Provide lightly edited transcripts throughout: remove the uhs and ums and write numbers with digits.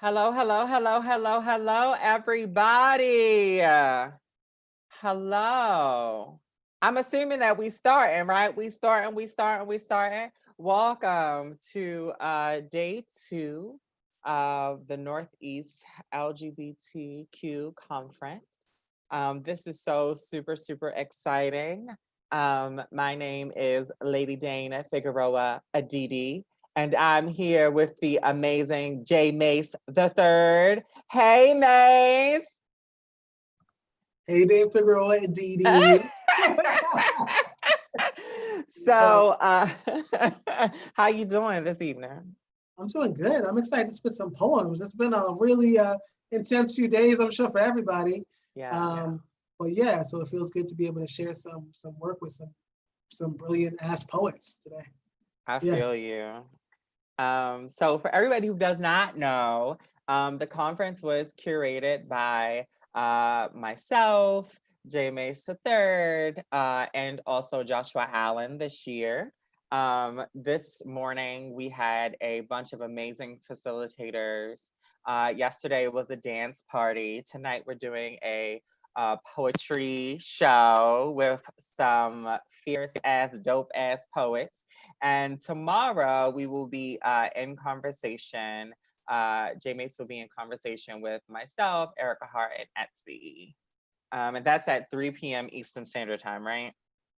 Hello, hello, hello, hello, hello, everybody. Hello. I'm assuming that we starting, right? We starting. Welcome to day 2 of the Northeast LGBTQ conference. This is so super exciting. My name is Lady Dana Figueroa Aditi, and I'm here with the amazing J Mace the Third. Hey, Mace. Hey, Dave Figueroa and Dee. So, how you doing this evening? I'm doing good. I'm excited to spit some poems. It's been a really intense few days, I'm sure, for everybody. Yeah. But yeah, so it feels good to be able to share some work with some brilliant ass poets today. I Yeah. feel you. So for everybody who does not know, the conference was curated by myself, J Mace III, and also Joshua Allen this year. This morning we had a bunch of amazing facilitators. Yesterday was a dance party. Tonight we're doing a poetry show with some fierce ass, dope ass poets. And tomorrow we will be in conversation. J Mace will be in conversation with myself, Erica Hart, and Etsy. And that's at 3 p.m. Eastern Standard Time, right?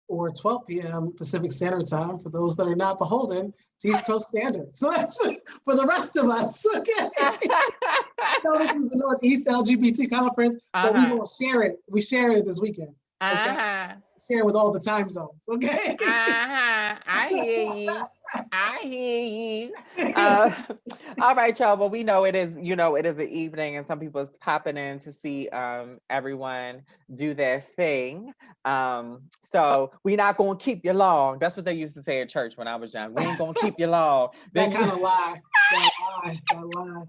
Or 12 p.m. Pacific Standard Time for those that are not beholden to East Coast Standard. So that's for the rest of us. Okay. No, this is the Northeast LGBT conference, but we will share it. We share it this weekend. Okay. Share with all the time zones. Okay. I hear you. All right, y'all. Well, we know it is, it is an evening and some people is popping in to see everyone do their thing. So we're not gonna keep you long. That's what they used to say at church when I was young. We ain't gonna keep you long. That kind of lie. That lie.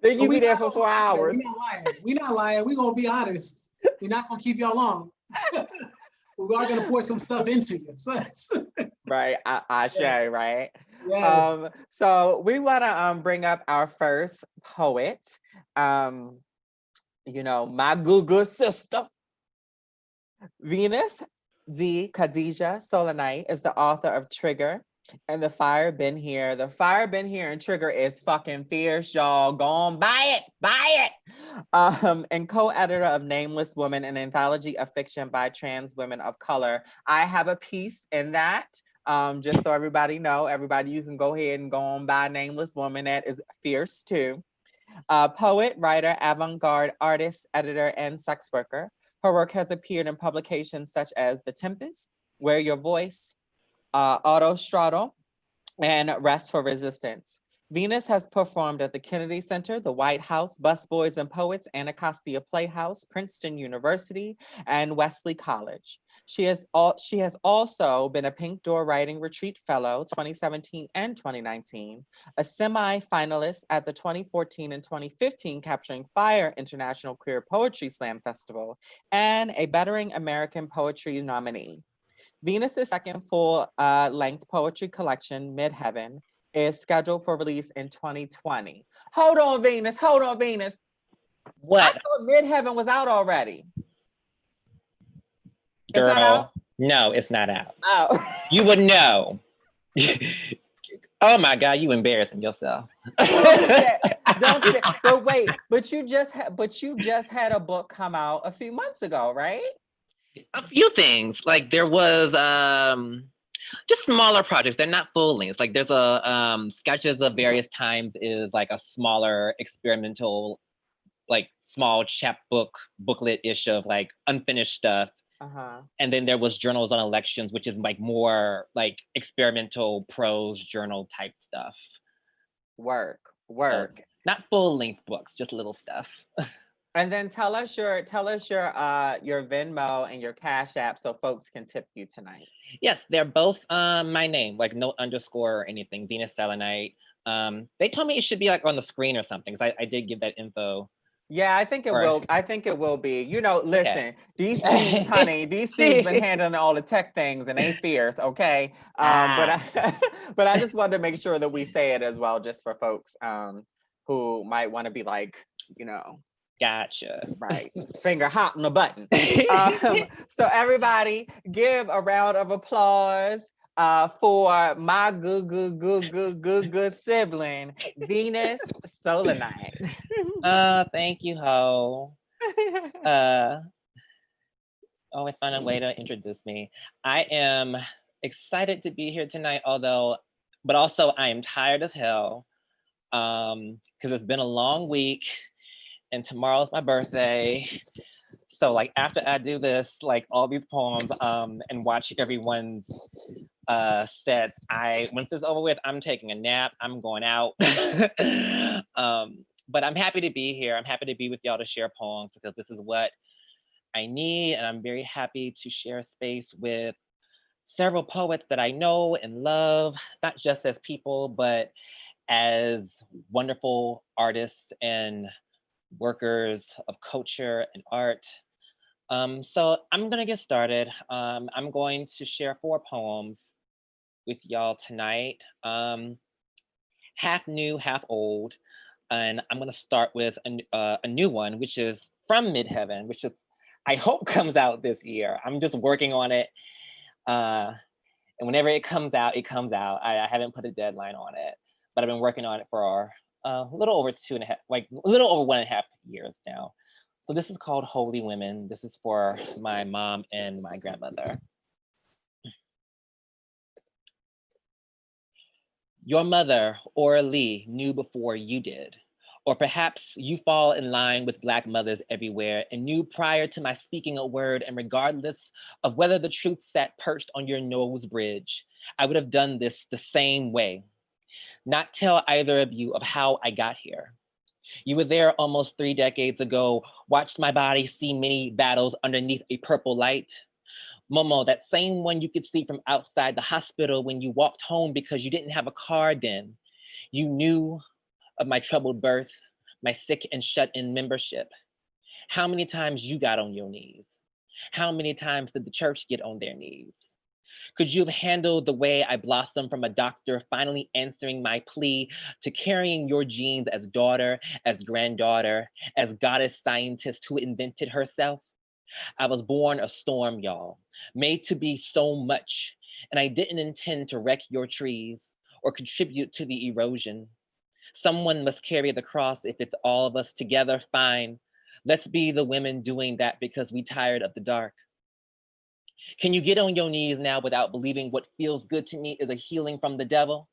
Then you be there for 4 hours. We're not lying. We're gonna be honest. We're not gonna keep y'all long. We are gonna pour some stuff into you. Right, Ashe, right? Yes. So we wanna bring up our first poet. My good sister, Venus Z. Khadija Solanite is the author of Trigger and The Fire Been Here. The Fire Been Here and Trigger is fucking fierce, y'all. Go on, buy it. And co-editor of Nameless Woman, an anthology of fiction by trans women of color. I have a piece in that. Just so everybody know, you can go ahead and go on buy Nameless Woman. That is fierce too. Poet, writer, avant-garde artist, editor, and sex worker. Her work has appeared in publications such as The Tempest, Wear Your Voice, Autostraddle, and Rest for Resistance. Venus has performed at the Kennedy Center, the White House, Busboys and Poets, Anacostia Playhouse, Princeton University, and Wesley College. She has also been a Pink Door Writing Retreat Fellow 2017 and 2019, a semi-finalist at the 2014 and 2015 Capturing Fire International Queer Poetry Slam Festival, and a Bettering American Poetry nominee. Venus's second full-length poetry collection, Midheaven, is scheduled for release in 2020. Hold on, Venus. What? I thought Midheaven was out already. Girl, it's not out? No, it's not out. Oh. You would know. Oh my God, you embarrassing yourself. Don't do that. But wait, but you just had a book come out a few months ago, right? A few things. Like there was just smaller projects. They're not full lengths. Like there's a sketches of various times is like a smaller experimental, like small booklet-ish of like unfinished stuff. And then there was Journals on Elections, which is like more like experimental prose journal type stuff. Work. Not full length books, just little stuff. And then tell us your Venmo and your Cash App so folks can tip you tonight. Yes, they're both my name, like no underscore or anything, Venus Selenite. They told me it should be like on the screen or something, because I did give that info. Yeah, I think it will. I think it will be. Listen, okay. These Steves, honey, been handling all the tech things and they fierce, okay? But I just wanted to make sure that we say it as well, just for folks who might want to be like, Gotcha. right, finger hot on the button. So everybody give a round of applause for my good sibling, Venus Solanite. Thank you, Ho. Always find a way to introduce me. I am excited to be here tonight, but also I am tired as hell because it's been a long week and tomorrow's my birthday. So like after I do this, like all these poems and watch everyone's sets, once this is over with, I'm taking a nap, I'm going out. But I'm happy to be here. I'm happy to be with y'all to share poems because this is what I need, and I'm very happy to share space with several poets that I know and love, not just as people, but as wonderful artists and workers of culture and art. So I'm gonna get started. I'm going to share 4 poems with y'all tonight, half new, half old. And I'm gonna start with a new one, which is from Midheaven, which is, I hope comes out this year. I'm just working on it. And whenever it comes out, it comes out. I haven't put a deadline on it, but I've been working on it for a little over 2.5, like a little over 1.5 years now. So this is called Holy Women. This is for my mom and my grandmother. Your mother, Ora Lee, knew before you did. Or perhaps you fall in line with Black mothers everywhere and knew prior to my speaking a word, and regardless of whether the truth sat perched on your nose bridge, I would have done this the same way. Not tell either of you of how I got here. You were there almost 3 decades ago, watched my body see many battles underneath a purple light. Momo, that same one you could see from outside the hospital when you walked home because you didn't have a car then. You knew of my troubled birth, my sick and shut-in membership. How many times you got on your knees? How many times did the church get on their knees? Could you have handled the way I blossomed from a doctor finally answering my plea to carrying your genes as daughter, as granddaughter, as goddess scientist who invented herself? I was born a storm, y'all, made to be so much, and I didn't intend to wreck your trees or contribute to the erosion. Someone must carry the cross. If it's all of us together, fine. Let's be the women doing that because we tired of the dark. Can you get on your knees now without believing what feels good to me is a healing from the devil?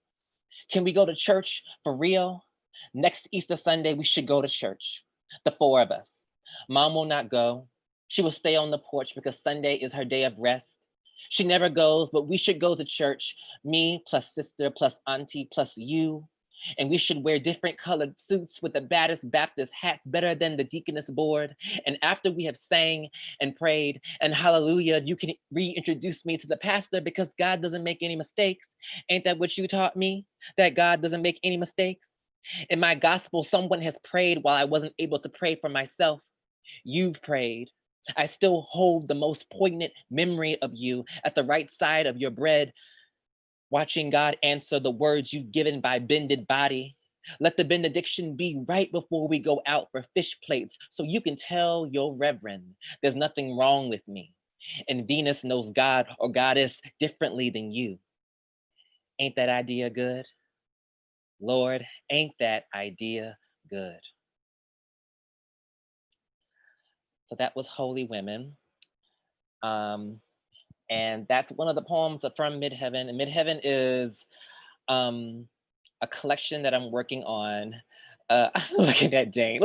Can we go to church for real? Next Easter Sunday, we should go to church. The 4 of us. Mom will not go. She will stay on the porch because Sunday is her day of rest. She never goes, but we should go to church. Me plus sister plus auntie plus you. And we should wear different colored suits with the baddest Baptist hats better than the deaconess board. And after we have sang and prayed and hallelujah, you can reintroduce me to the pastor because God doesn't make any mistakes. Ain't that what you taught me? That God doesn't make any mistakes? In my gospel, someone has prayed while I wasn't able to pray for myself. You've prayed. I still hold the most poignant memory of you at the right side of your bread, watching God answer the words you've given by bended body. Let the benediction be right before we go out for fish plates so you can tell your reverend there's nothing wrong with me. And Venus knows God or goddess differently than you. Ain't that idea good? Lord, ain't that idea good? So that was Holy Women. And that's one of the poems from Midheaven. And Midheaven is a collection that I'm working on. I'm looking at Dane.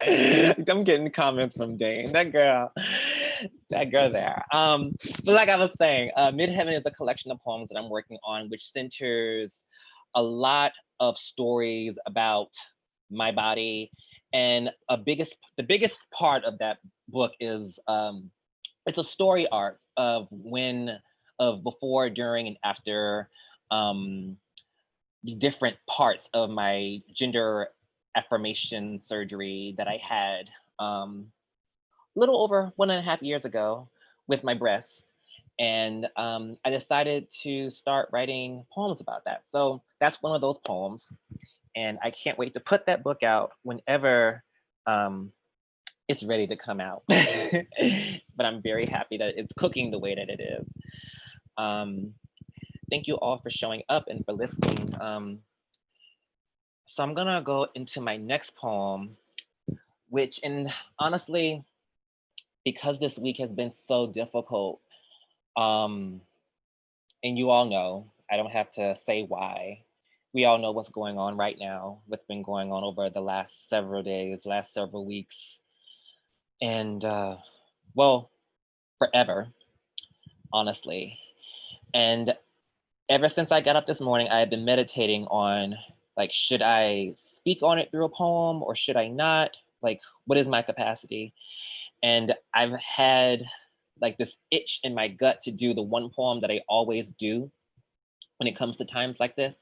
I'm getting comments from Dane. That girl there. But like I was saying, Midheaven is a collection of poems that I'm working on, which centers a lot of stories about my body. And the biggest part of that book is it's a story arc of before, during, and after the different parts of my gender affirmation surgery that I had a little over 1.5 years ago with my breasts. And I decided to start writing poems about that. So that's one of those poems. And I can't wait to put that book out whenever it's ready to come out. But I'm very happy that it's cooking the way that it is. Thank you all for showing up and for listening. So I'm gonna go into my next poem, which, and honestly, because this week has been so difficult, and you all know, I don't have to say why. We all know what's going on right now, what's been going on over the last several days, last several weeks, and well, forever, honestly. And ever since I got up this morning, I have been meditating on, like, should I speak on it through a poem or should I not? Like, what is my capacity? And I've had like this itch in my gut to do the one poem that I always do when it comes to times like this.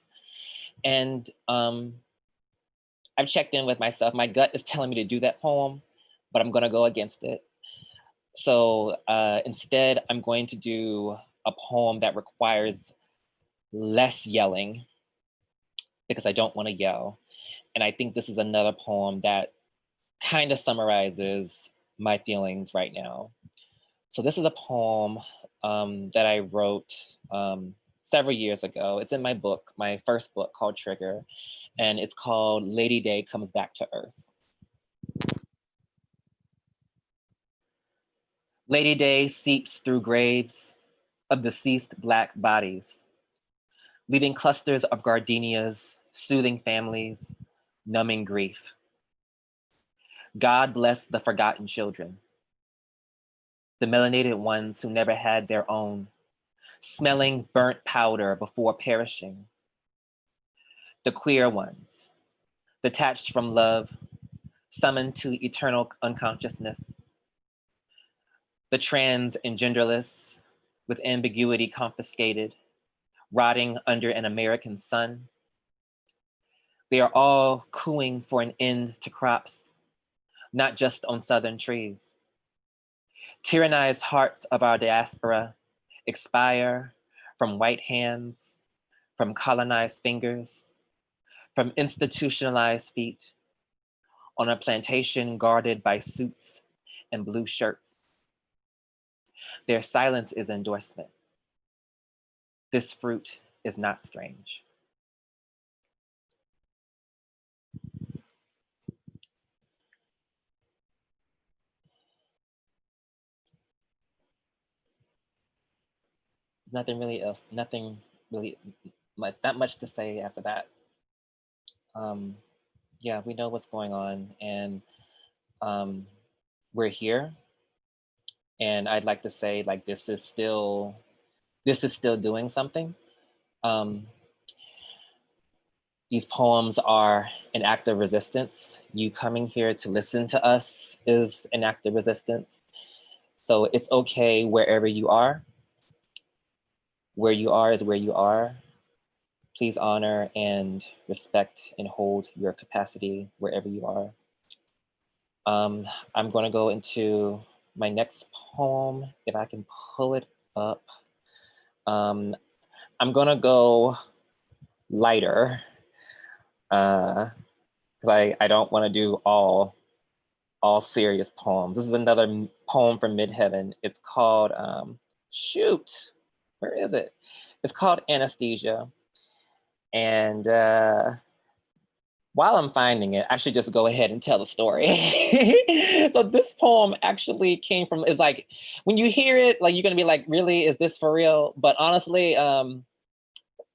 And I've checked in with myself. My gut is telling me to do that poem, but I'm gonna go against it. So instead, I'm going to do a poem that requires less yelling because I don't want to yell. And I think this is another poem that kind of summarizes my feelings right now. So this is a poem that I wrote several years ago. It's in my book, my first book called Trigger, and it's called Lady Day Comes Back to Earth. Lady Day seeps through graves of deceased Black bodies, leaving clusters of gardenias, soothing families, numbing grief. God bless the forgotten children, the melanated ones who never had their own, smelling burnt powder before perishing. The queer ones, detached from love, summoned to eternal unconsciousness. The trans and genderless, with ambiguity confiscated, rotting under an American sun. They are all cooing for an end to crops, not just on Southern trees. Tyrannized hearts of our diaspora expire from white hands, from colonized fingers, from institutionalized feet, on a plantation guarded by suits and blue shirts. Their silence is endorsement. This fruit is not strange. Nothing really else, nothing really, not much to say after that. Yeah, we know what's going on, and we're here. And I'd like to say, like, this is still doing something. These poems are an act of resistance. You coming here to listen to us is an act of resistance. So it's okay wherever you are. Where you are is where you are. Please honor and respect and hold your capacity wherever you are. I'm gonna go into my next poem, if I can pull it up. I'm gonna go lighter, because I don't wanna do all serious poems. This is another poem from Midheaven. It's called, shoot, where is it? It's called Anesthesia. And while I'm finding it, I should just go ahead and tell the story. So this poem actually came from, it's like, when you hear it, like, you're gonna be like, really, is this for real? But honestly,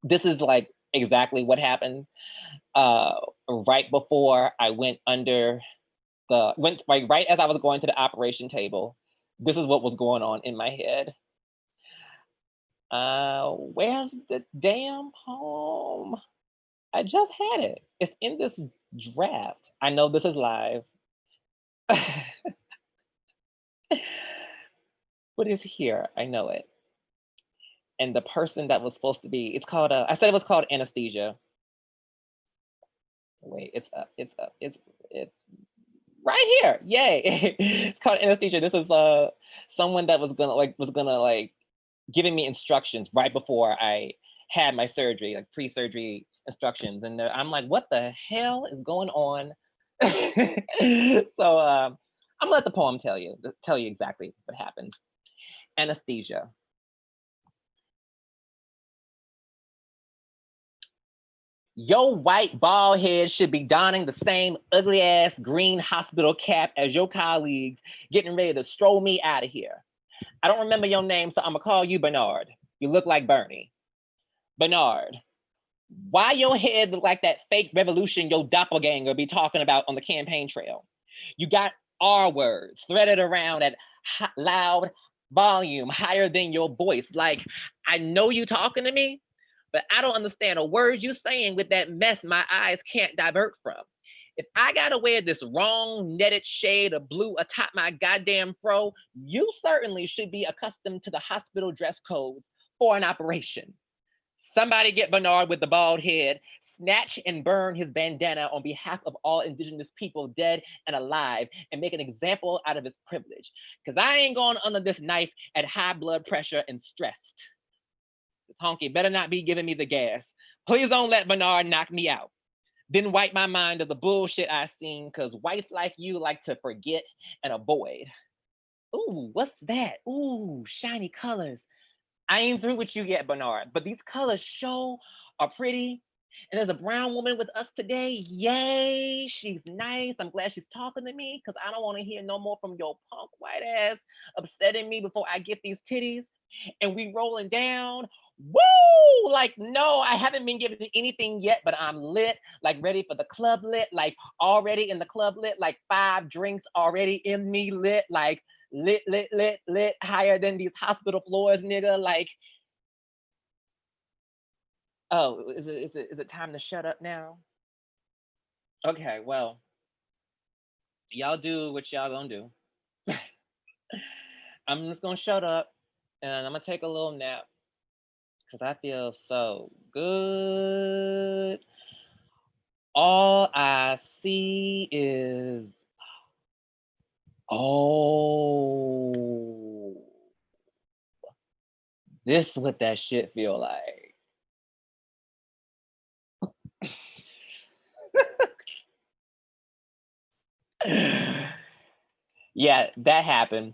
this is like exactly what happened. Right before I went under right as I was going to the operation table, this is what was going on in my head. Where's the damn poem? I just had it. It's in this draft. I know this is live. But it's here. I know it. And the person that was supposed to be, it's called, I said it was called Anesthesia. Wait, it's up, it's right here. Yay. It's called Anesthesia. This is someone that was gonna giving me instructions right before I had my surgery, like pre-surgery instructions. And I'm like, what the hell is going on? So I'm gonna let the poem tell you exactly what happened. Anesthesia. Your white bald head should be donning the same ugly ass green hospital cap as your colleagues, getting ready to stroll me out of here. I don't remember your name, so I'm gonna call you Bernard. You look like Bernie. Bernard, why your head look like that fake revolution your doppelganger be talking about on the campaign trail? You got R words threaded around at loud volume, higher than your voice. Like, I know you talking to me, but I don't understand a word you saying with that mess my eyes can't divert from. If I gotta wear this wrong netted shade of blue atop my goddamn fro, you certainly should be accustomed to the hospital dress code for an operation. Somebody get Bernard with the bald head, snatch and burn his bandana on behalf of all indigenous people dead and alive, and make an example out of his privilege. Because I ain't going under this knife at high blood pressure and stressed. This honky better not be giving me the gas. Please don't let Bernard knock me out. Then wipe my mind of the bullshit I seen, because whites like you like to forget and avoid. Ooh, what's that? Ooh, shiny colors. I ain't through with you yet, Bernard, but these colors sure are pretty. And there's a brown woman with us today. Yay, she's nice. I'm glad she's talking to me, because I don't want to hear no more from your punk white ass upsetting me before I get these titties. And we rolling down. Woo! Like, no, I haven't been given anything yet, but I'm lit, like ready for the club lit, like already in the club lit, like 5 drinks already in me lit, like lit, higher than these hospital floors, nigga. Like, oh, is it time to shut up now? Okay, well, y'all do what y'all gonna do. I'm just gonna shut up and I'm gonna take a little nap because I feel so good. All I see is, oh, this is what that shit feel like. Yeah, that happened.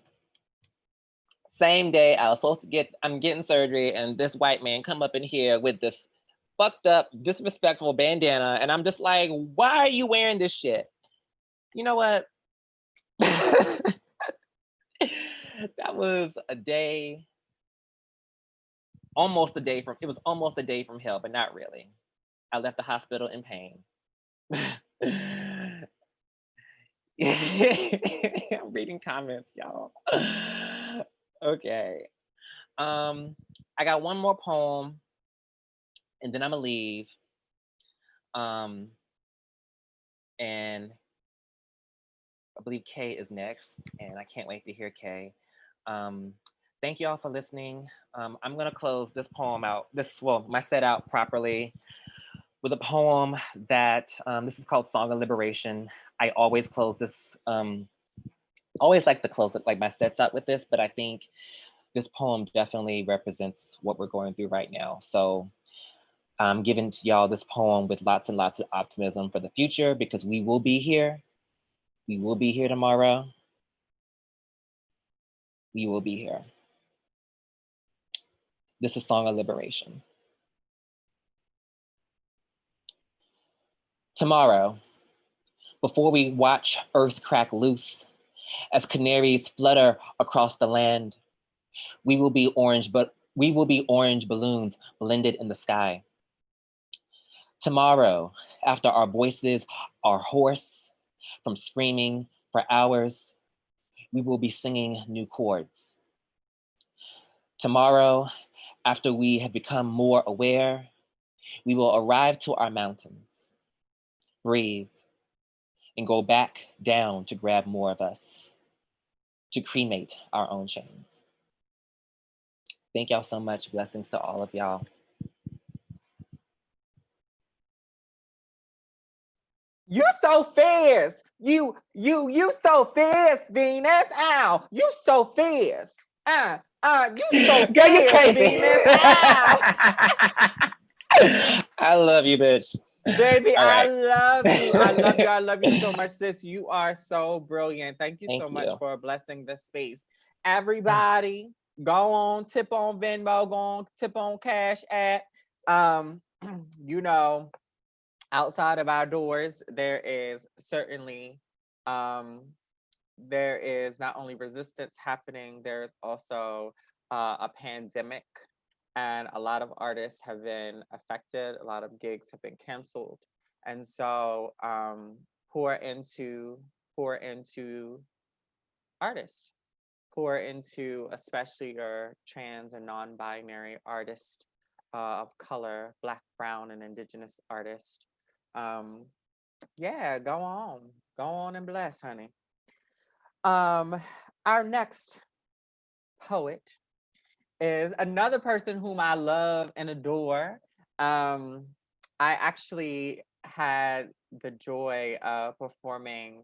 Same day I was supposed to I'm getting surgery, and this white man come up in here with this fucked up, disrespectful bandana, and I'm just like, why are you wearing this shit? You know what? That was a day, almost a day from, it was almost a day from hell, but not really. I left the hospital in pain. I'm reading comments, y'all. Okay. I got one more poem and then I'm gonna leave. And I believe Kay is next, and I can't wait to hear Kay. Thank you all for listening. I'm gonna close this poem out, my set out properly with a poem that, this is called Song of Liberation. I always close this, always like to close it like my sets out with this, but I think this poem definitely represents what we're going through right now. So I'm giving to y'all this poem with lots and lots of optimism for the future, because we will be here. We will be here tomorrow. We will be here. This is Song of Liberation. Tomorrow, before we watch Earth crack loose, as canaries flutter across the land, we will be orange balloons blended in the sky. Tomorrow, after our voices are hoarse from screaming for hours, we will be singing new chords. Tomorrow, after we have become more aware, we will arrive to our mountains, breathe, and go back down to grab more of us, to cremate our own chains. Thank y'all so much. Blessings to all of y'all. You so fierce. You so fierce, Venus. Ow. You so fierce. You so Girl, you fierce, crazy. Venus. Ow. I love you, bitch. Baby, All I right. love you. I love you. I love you so much, sis. You are so brilliant. Thank you Thank so much you. for blessing this space. Everybody, go on, tip on Venmo, go on, tip on Cash App. You know, outside of our doors, there is certainly there is not only resistance happening, there's also a pandemic, and a lot of artists have been affected. A lot of gigs have been canceled, and so pour into pour into artists, pour into especially your trans and non-binary artists of color, Black, Brown, and Indigenous artists. Um, yeah, go on and bless, honey. Our next poet is another person whom I love and adore. I actually had the joy of performing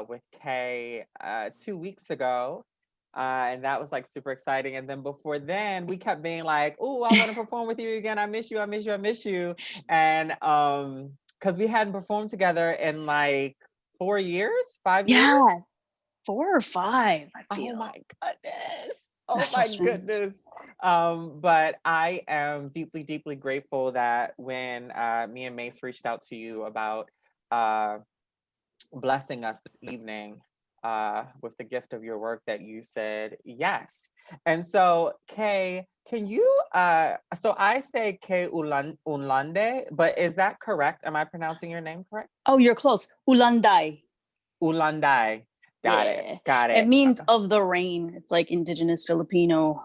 with Kay 2 weeks ago. And that was like super exciting. And then before then, we kept being like, "Oh, I want to perform with you again. I miss you. I miss you. I miss you." And because we hadn't performed together in like 4 years, 5 years. Yeah, 4 or 5, I Oh feel. my goodness. Oh That's so my strange. goodness. But I am deeply, deeply grateful that when me and Mace reached out to you about blessing us this evening with the gift of your work, that you said yes. And so, Kay, can you, so I say Kay Unlande, but is that correct? Am I pronouncing your name correct? Oh, you're close. Ulanday. Ulandai. Got it. Yeah. Got It it. means of the rain. It's like indigenous Filipino.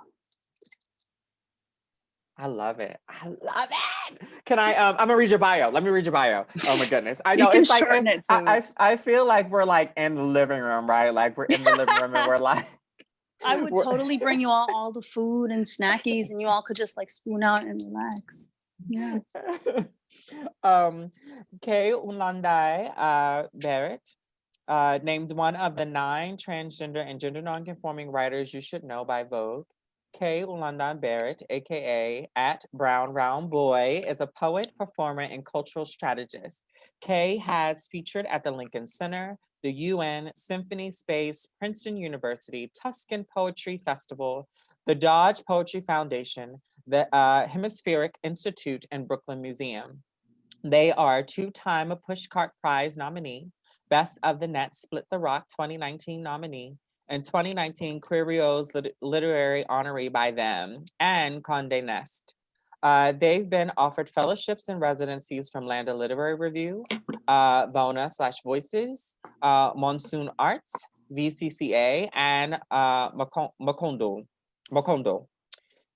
I love it. I love it. Can I I'm gonna read your bio. Let me read your bio. Oh my goodness. I You know can it's like shorten it too. I feel like we're like in the living room, right? Like we're in the living room and we're like I would we're- totally bring you all the food and snackies, and you all could just like spoon out and relax. Yeah. Kay Unlandai Barrett, named one of the 9 transgender and gender nonconforming writers you should know by Vogue. Kay Ulandan Barrett, aka at Brown Round Boy, is a poet, performer, and cultural strategist. Kay has featured at the Lincoln Center, the UN, Symphony Space, Princeton University, Tuscan Poetry Festival, the Dodge Poetry Foundation, the Hemispheric Institute, and Brooklyn Museum. They are 2-time Pushcart Prize nominee, Best of the Net Split the Rock 2019 nominee, and 2019 Queerios Literary Honoree by them, and Condé Nast. They've been offered fellowships and residencies from Landa Literary Review, Vona/Voices, Monsoon Arts, VCCA, and Macondo.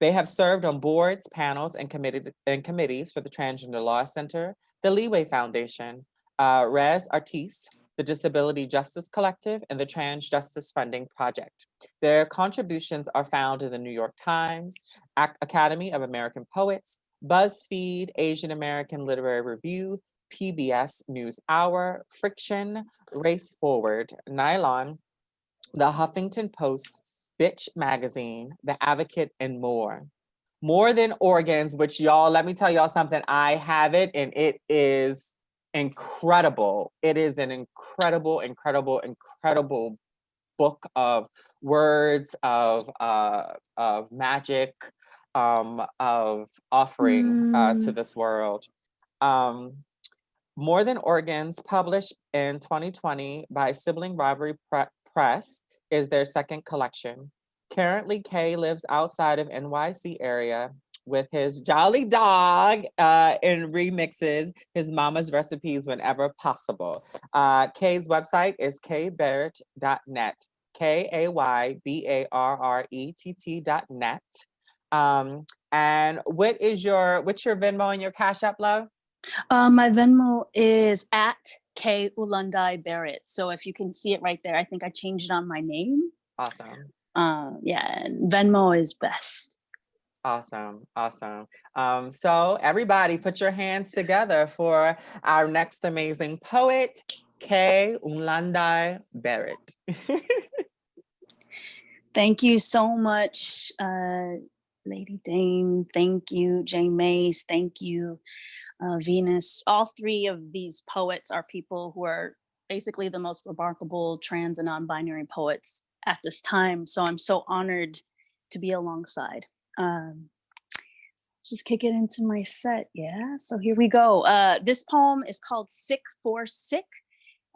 They have served on boards, panels, and committees for the Transgender Law Center, the Leeway Foundation, Res Artis, the Disability Justice Collective, and the Trans Justice Funding Project. Their contributions are found in the New York Times, Academy of American Poets, BuzzFeed, Asian American Literary Review, PBS NewsHour, Friction, Race Forward, Nylon, the Huffington Post, Bitch Magazine, The Advocate, and more. More Than Organs, which y'all, let me tell y'all something. I have it and it is incredible. It is an incredible, incredible, incredible book of words, of magic, of offering to this world. More Than Organs, published in 2020 by Sibling Rivalry Press, is their second collection. Currently, Kay lives outside of NYC area with his jolly dog and remixes his mama's recipes whenever possible. Kay's website is kaybarrett.net, KAYBARRETT.net. And what's your Venmo and your Cash App, love? My Venmo is at K Ulandai Barrett. So if you can see it right there, I think I changed it on my name. Awesome. Yeah, and Venmo is best. Awesome. So everybody put your hands together for our next amazing poet, Kay Unlandai Barrett. Thank you so much, Lady Dane, thank you. Jane Mays, thank you. Venus. All three of these poets are people who are basically the most remarkable trans and non-binary poets at this time. So I'm so honored to be alongside. Just kick it into my set. Yeah, so here we go. This poem is called Sick for Sick.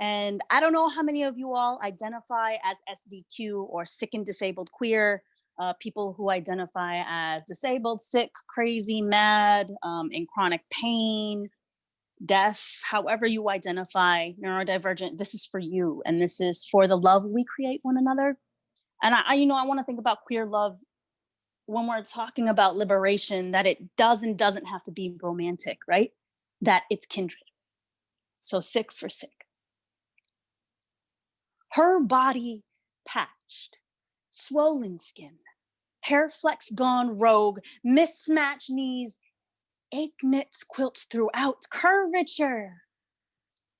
And I don't know how many of you all identify as SDQ or sick and disabled queer, people who identify as disabled, sick, crazy, mad, in chronic pain, deaf, however you identify, neurodivergent. This is for you, and this is for the love we create one another. And I want to think about queer love when we're talking about liberation, that it does and doesn't have to be romantic, right? That it's kindred. So sick for sick. Her body patched, swollen skin, hair flecks gone rogue, mismatched knees, ache knits quilts throughout, curvature.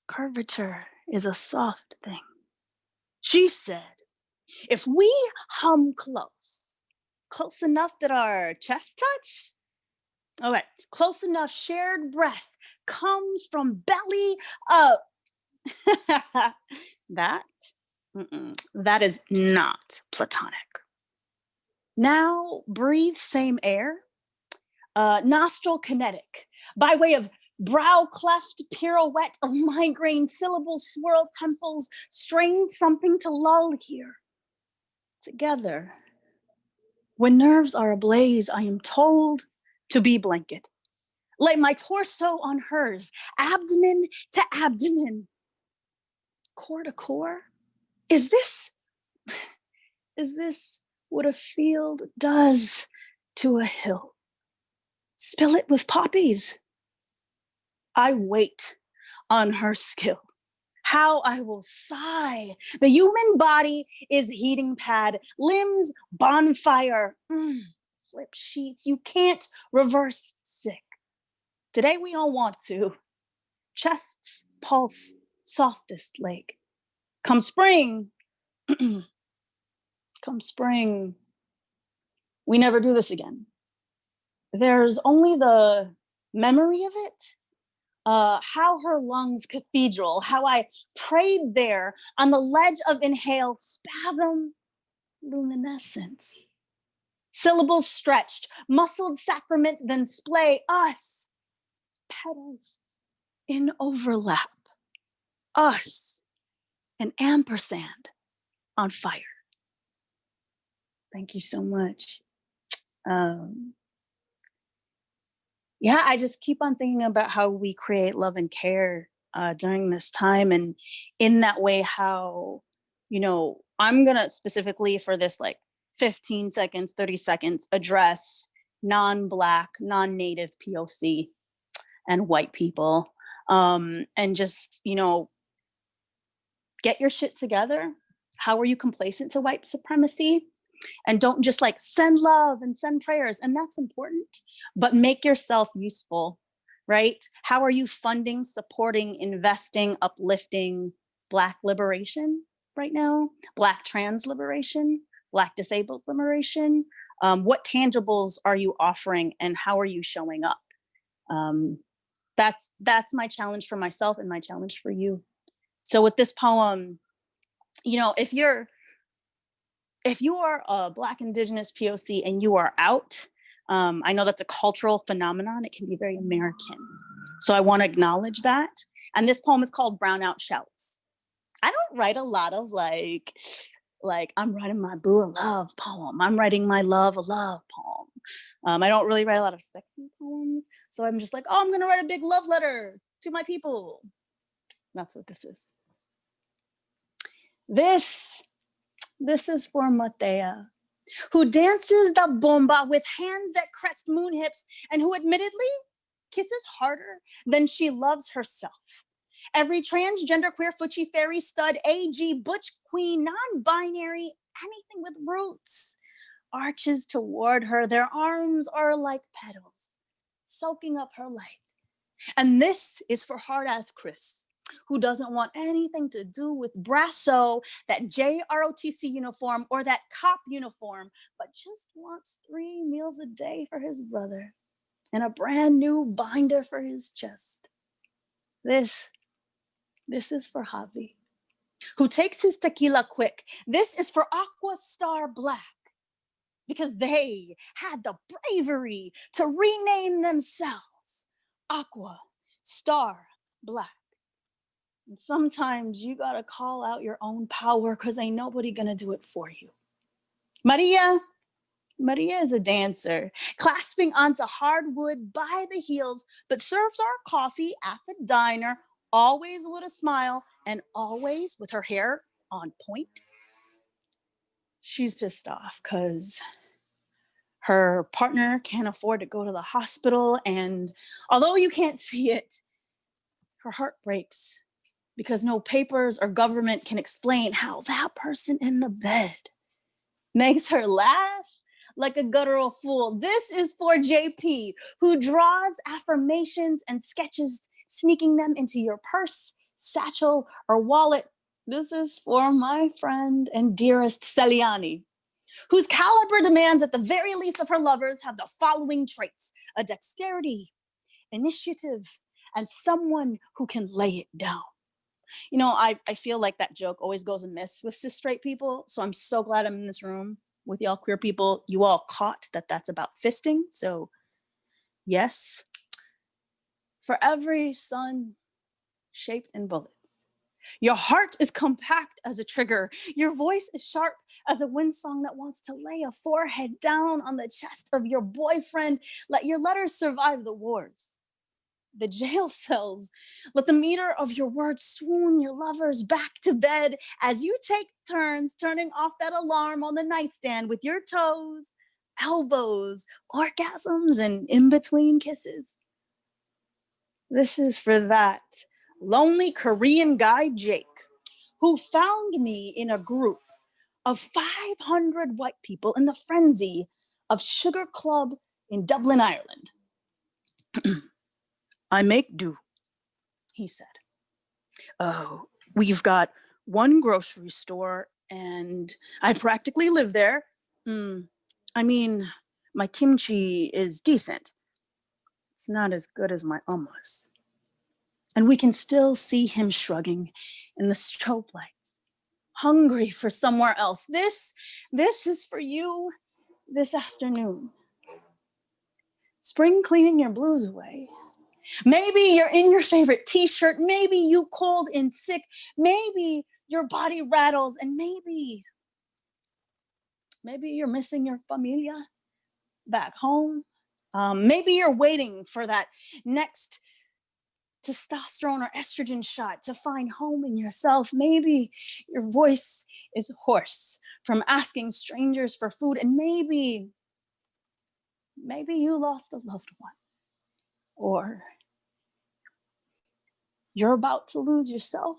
Curvature is a soft thing. She said, if we hum close enough that our chest touch, okay, close enough shared breath comes from belly up. That is not platonic. Now breathe same air, nostril kinetic, by way of brow cleft pirouette of migraine syllables swirl temples, strain something to lull here. Together, when nerves are ablaze, I am told to be blanket. Lay my torso on hers, abdomen to abdomen, core to core. Is this what a field does to a hill? Spill it with poppies. I wait on her skill. How I will sigh. The human body is heating pad, limbs bonfire. Flip sheets, you can't reverse sick. Today we all want to. Chest's pulse, softest leg. Come spring, come spring, we never do this again. There's only the memory of it. How her lungs cathedral, how I prayed there on the ledge of inhale, spasm, luminescence. Syllables stretched, muscled sacrament, then splay, us, petals in overlap, us, an ampersand on fire. Thank you so much. Yeah, I just keep on thinking about how we create love and care during this time, and in that way, how, I'm gonna specifically for this like 15 seconds, 30 seconds address non-Black, non-Native POC and white people, and just, get your shit together. How are you complacent to white supremacy? And don't just like send love and send prayers, and that's important, but make yourself useful, right? How are you funding, supporting, investing, uplifting Black liberation right now? Black trans liberation, Black disabled liberation? What tangibles are you offering, and how are you showing up? That's my challenge for myself and my challenge for you. So with this poem, if you are a Black, Indigenous POC and you are out, I know that's a cultural phenomenon. It can be very American. So I want to acknowledge that. And this poem is called Brownout Shouts. I don't write a lot of like I'm writing my boo a love poem. I'm writing my love a love poem. I don't really write a lot of sexy poems. So I'm just like, oh, I'm going to write a big love letter to my people. That's what this is. This is for Matea, who dances the bomba with hands that crest moon hips, and who admittedly kisses harder than she loves herself. Every transgender, queer, futchy, fairy, stud, AG, butch, queen, non-binary, anything with roots, arches toward her. Their arms are like petals, soaking up her light. And this is for hard-ass Chris, who doesn't want anything to do with Brasso, that JROTC uniform, or that cop uniform, but just wants 3 meals a day for his brother and a brand new binder for his chest. This is for Javi, who takes his tequila quick. This is for Aqua Star Black, because they had the bravery to rename themselves Aqua Star Black. And sometimes you gotta call out your own power because ain't nobody gonna do it for you. Maria is a dancer, clasping onto hardwood by the heels, but serves our coffee at the diner, always with a smile and always with her hair on point. She's pissed off because her partner can't afford to go to the hospital, and although you can't see it, her heart breaks because no papers or government can explain how that person in the bed makes her laugh like a guttural fool. This is for JP, who draws affirmations and sketches, sneaking them into your purse, satchel, or wallet. This is for my friend and dearest Celiani, whose caliber demands at the very least of her lovers have the following traits: a dexterity, initiative, and someone who can lay it down. You know, I feel like that joke always goes amiss with cis straight people. So I'm so glad I'm in this room with y'all queer people. You all caught that that's about fisting. So yes, for every sun shaped in bullets, your heart is compact as a trigger. Your voice is sharp as a wind song that wants to lay a forehead down on the chest of your boyfriend. Let your letters survive the wars, the jail cells. Let the meter of your words swoon your lovers back to bed as you take turns turning off that alarm on the nightstand with your toes, elbows, orgasms, and in-between kisses. This is for that lonely Korean guy, Jake, who found me in a group of 500 white people in the frenzy of Sugar Club in Dublin, Ireland. I make do, he said. Oh, we've got one grocery store and I practically live there. I mean, my kimchi is decent. It's not as good as my omma's. And we can still see him shrugging in the strobe lights, hungry for somewhere else. This is for you this afternoon. Spring cleaning your blues away. Maybe you're in your favorite t-shirt. Maybe you cold and sick. Maybe your body rattles, and maybe you're missing your familia back home. Maybe you're waiting for that next testosterone or estrogen shot to find home in yourself. Maybe your voice is hoarse from asking strangers for food, and maybe you lost a loved one, or you're about to lose yourself.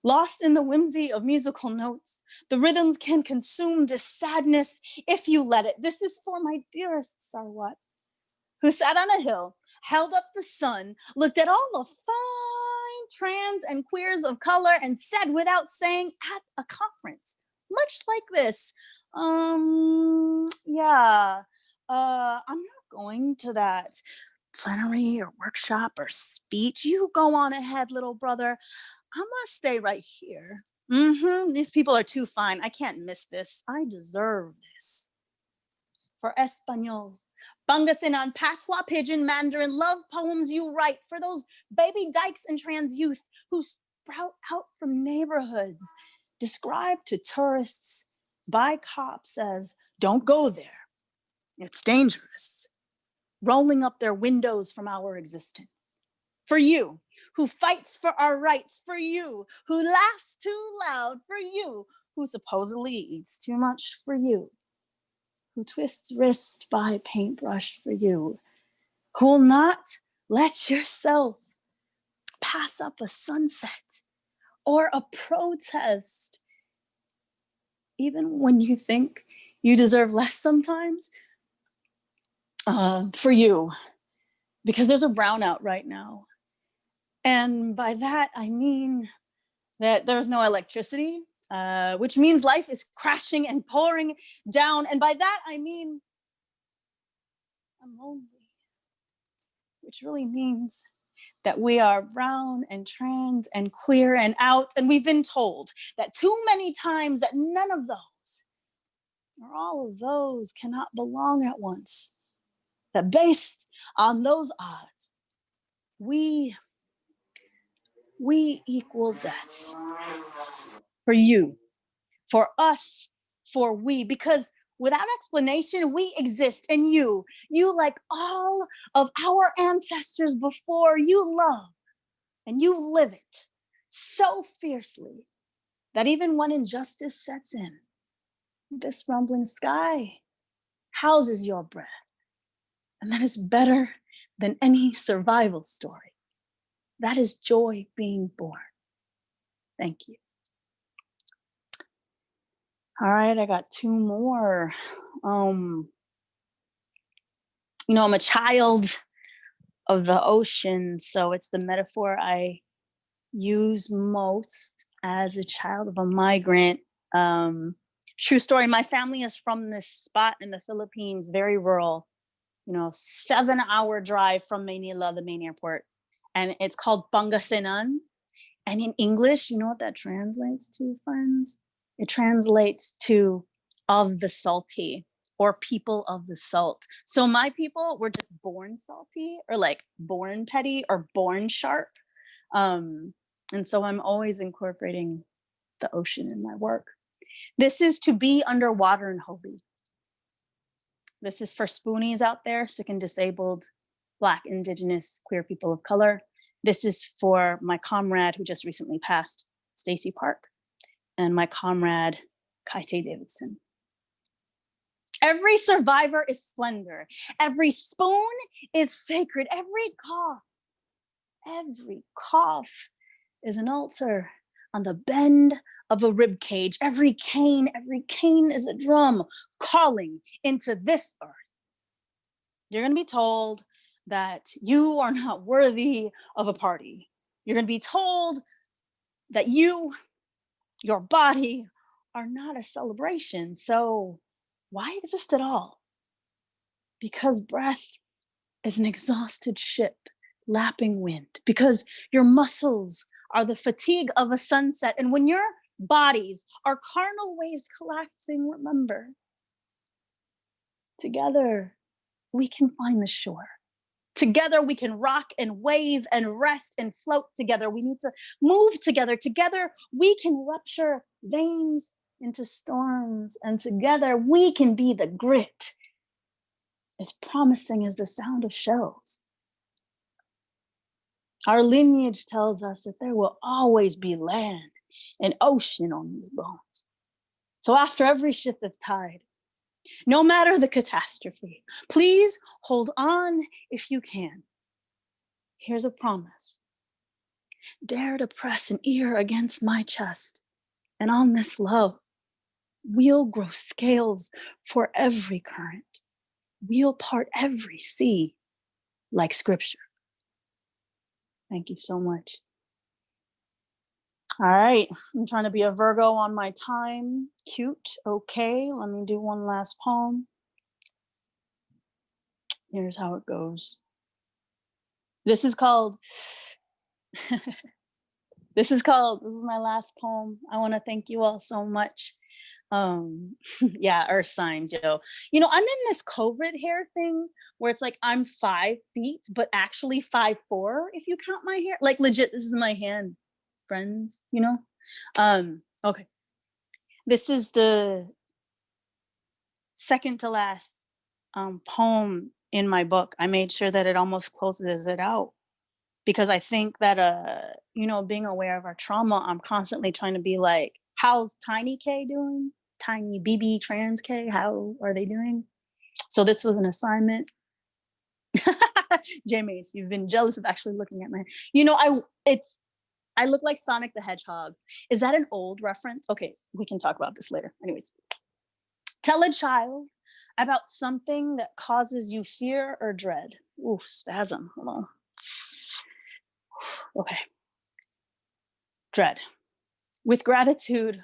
Lost in the whimsy of musical notes, the rhythms can consume this sadness if you let it. This is for my dearest Sarwat, who sat on a hill, held up the sun, looked at all the fine trans and queers of color, and said without saying at a conference, much like this, yeah, I'm not going to that plenary or workshop or speech. You go on ahead, little brother. I'm gonna stay right here. These people are too fine. I can't miss this. I deserve this. For Espanol, Pangasinan, Patois, Pidgin, Mandarin, love poems you write for those baby dykes and trans youth who sprout out from neighborhoods, described to tourists by cops as don't go there. It's dangerous. Rolling up their windows from our existence. For you, who fights for our rights. For you, who laughs too loud. For you, who supposedly eats too much. For you, who twists wrist by paintbrush. For you, who will not let yourself pass up a sunset or a protest, even when you think you deserve less sometimes. For you, because there's a brownout right now, And by that, I mean that there's no electricity, which means life is crashing and pouring down. And by that, I mean I'm lonely, which really means that we are brown and trans and queer and out. And we've been told that too many times that none of those or all of those cannot belong at once. That based on those odds, we equal death. For you, for us, for we, because without explanation, we exist, and you, like all of our ancestors before, you love and you live it so fiercely that even when injustice sets in, this rumbling sky houses your breath. And that is better than any survival story. That is joy being born. Thank you. All right, I got two more. I'm a child of the ocean, so it's the metaphor I use most as a child of a migrant. True story, my family is from this spot in the Philippines, very rural, 7-hour drive from Manila, the main airport. And it's called Pangasinan. And in English, you know what that translates to, friends? It translates to of the salty or people of the salt. So my people were just born salty or like born petty or born sharp. And so I'm always incorporating the ocean in my work. This is to be underwater and holy. This is for spoonies out there, sick and disabled, Black, Indigenous, queer people of color. This is for my comrade who just recently passed, Stacy Park, and my comrade, Kaite Davidson. Every survivor is splendor. Every spoon is sacred. Every cough is an altar on the bend of a rib cage. Every cane is a drum calling into this earth. You're gonna be told that you are not worthy of a party. You're gonna be told that your body are not a celebration. So why exist at all? Because breath is an exhausted ship lapping wind. Because your muscles are the fatigue of a sunset. And when your bodies are carnal waves collapsing, remember, together we can find the shore. Together we can rock and wave and rest and float together. We need to move together. Together we can rupture veins into storms. And together we can be the grit as promising as the sound of shells. Our lineage tells us that there will always be land and ocean on these bones. So after every shift of tide, no matter the catastrophe, please hold on if you can. Here's a promise. Dare to press an ear against my chest, and on this love, we'll grow scales for every current. We'll part every sea like scripture. Thank you so much. All right, I'm trying to be a Virgo on my time. Cute, okay, let me do one last poem. Here's how it goes. This is my last poem. I want to thank you all so much. Yeah, earth signs, yo. I'm in this COVID hair thing where it's like I'm 5 feet, but actually 5'4" if you count my hair. Like legit, this is my hand, friends, Okay. This is the second to last poem in my book. I made sure that it almost closes it out because I think that being aware of our trauma, I'm constantly trying to be like, how's Tiny K doing? Tiny BB Trans K, how are they doing? So this was an assignment. J Mace, you've been jealous of actually looking at my, I look like Sonic the Hedgehog. Is that an old reference? Okay, we can talk about this later. Anyways, tell a child about something that causes you fear or dread. Oof, spasm, hold on. Okay. Dread. With gratitude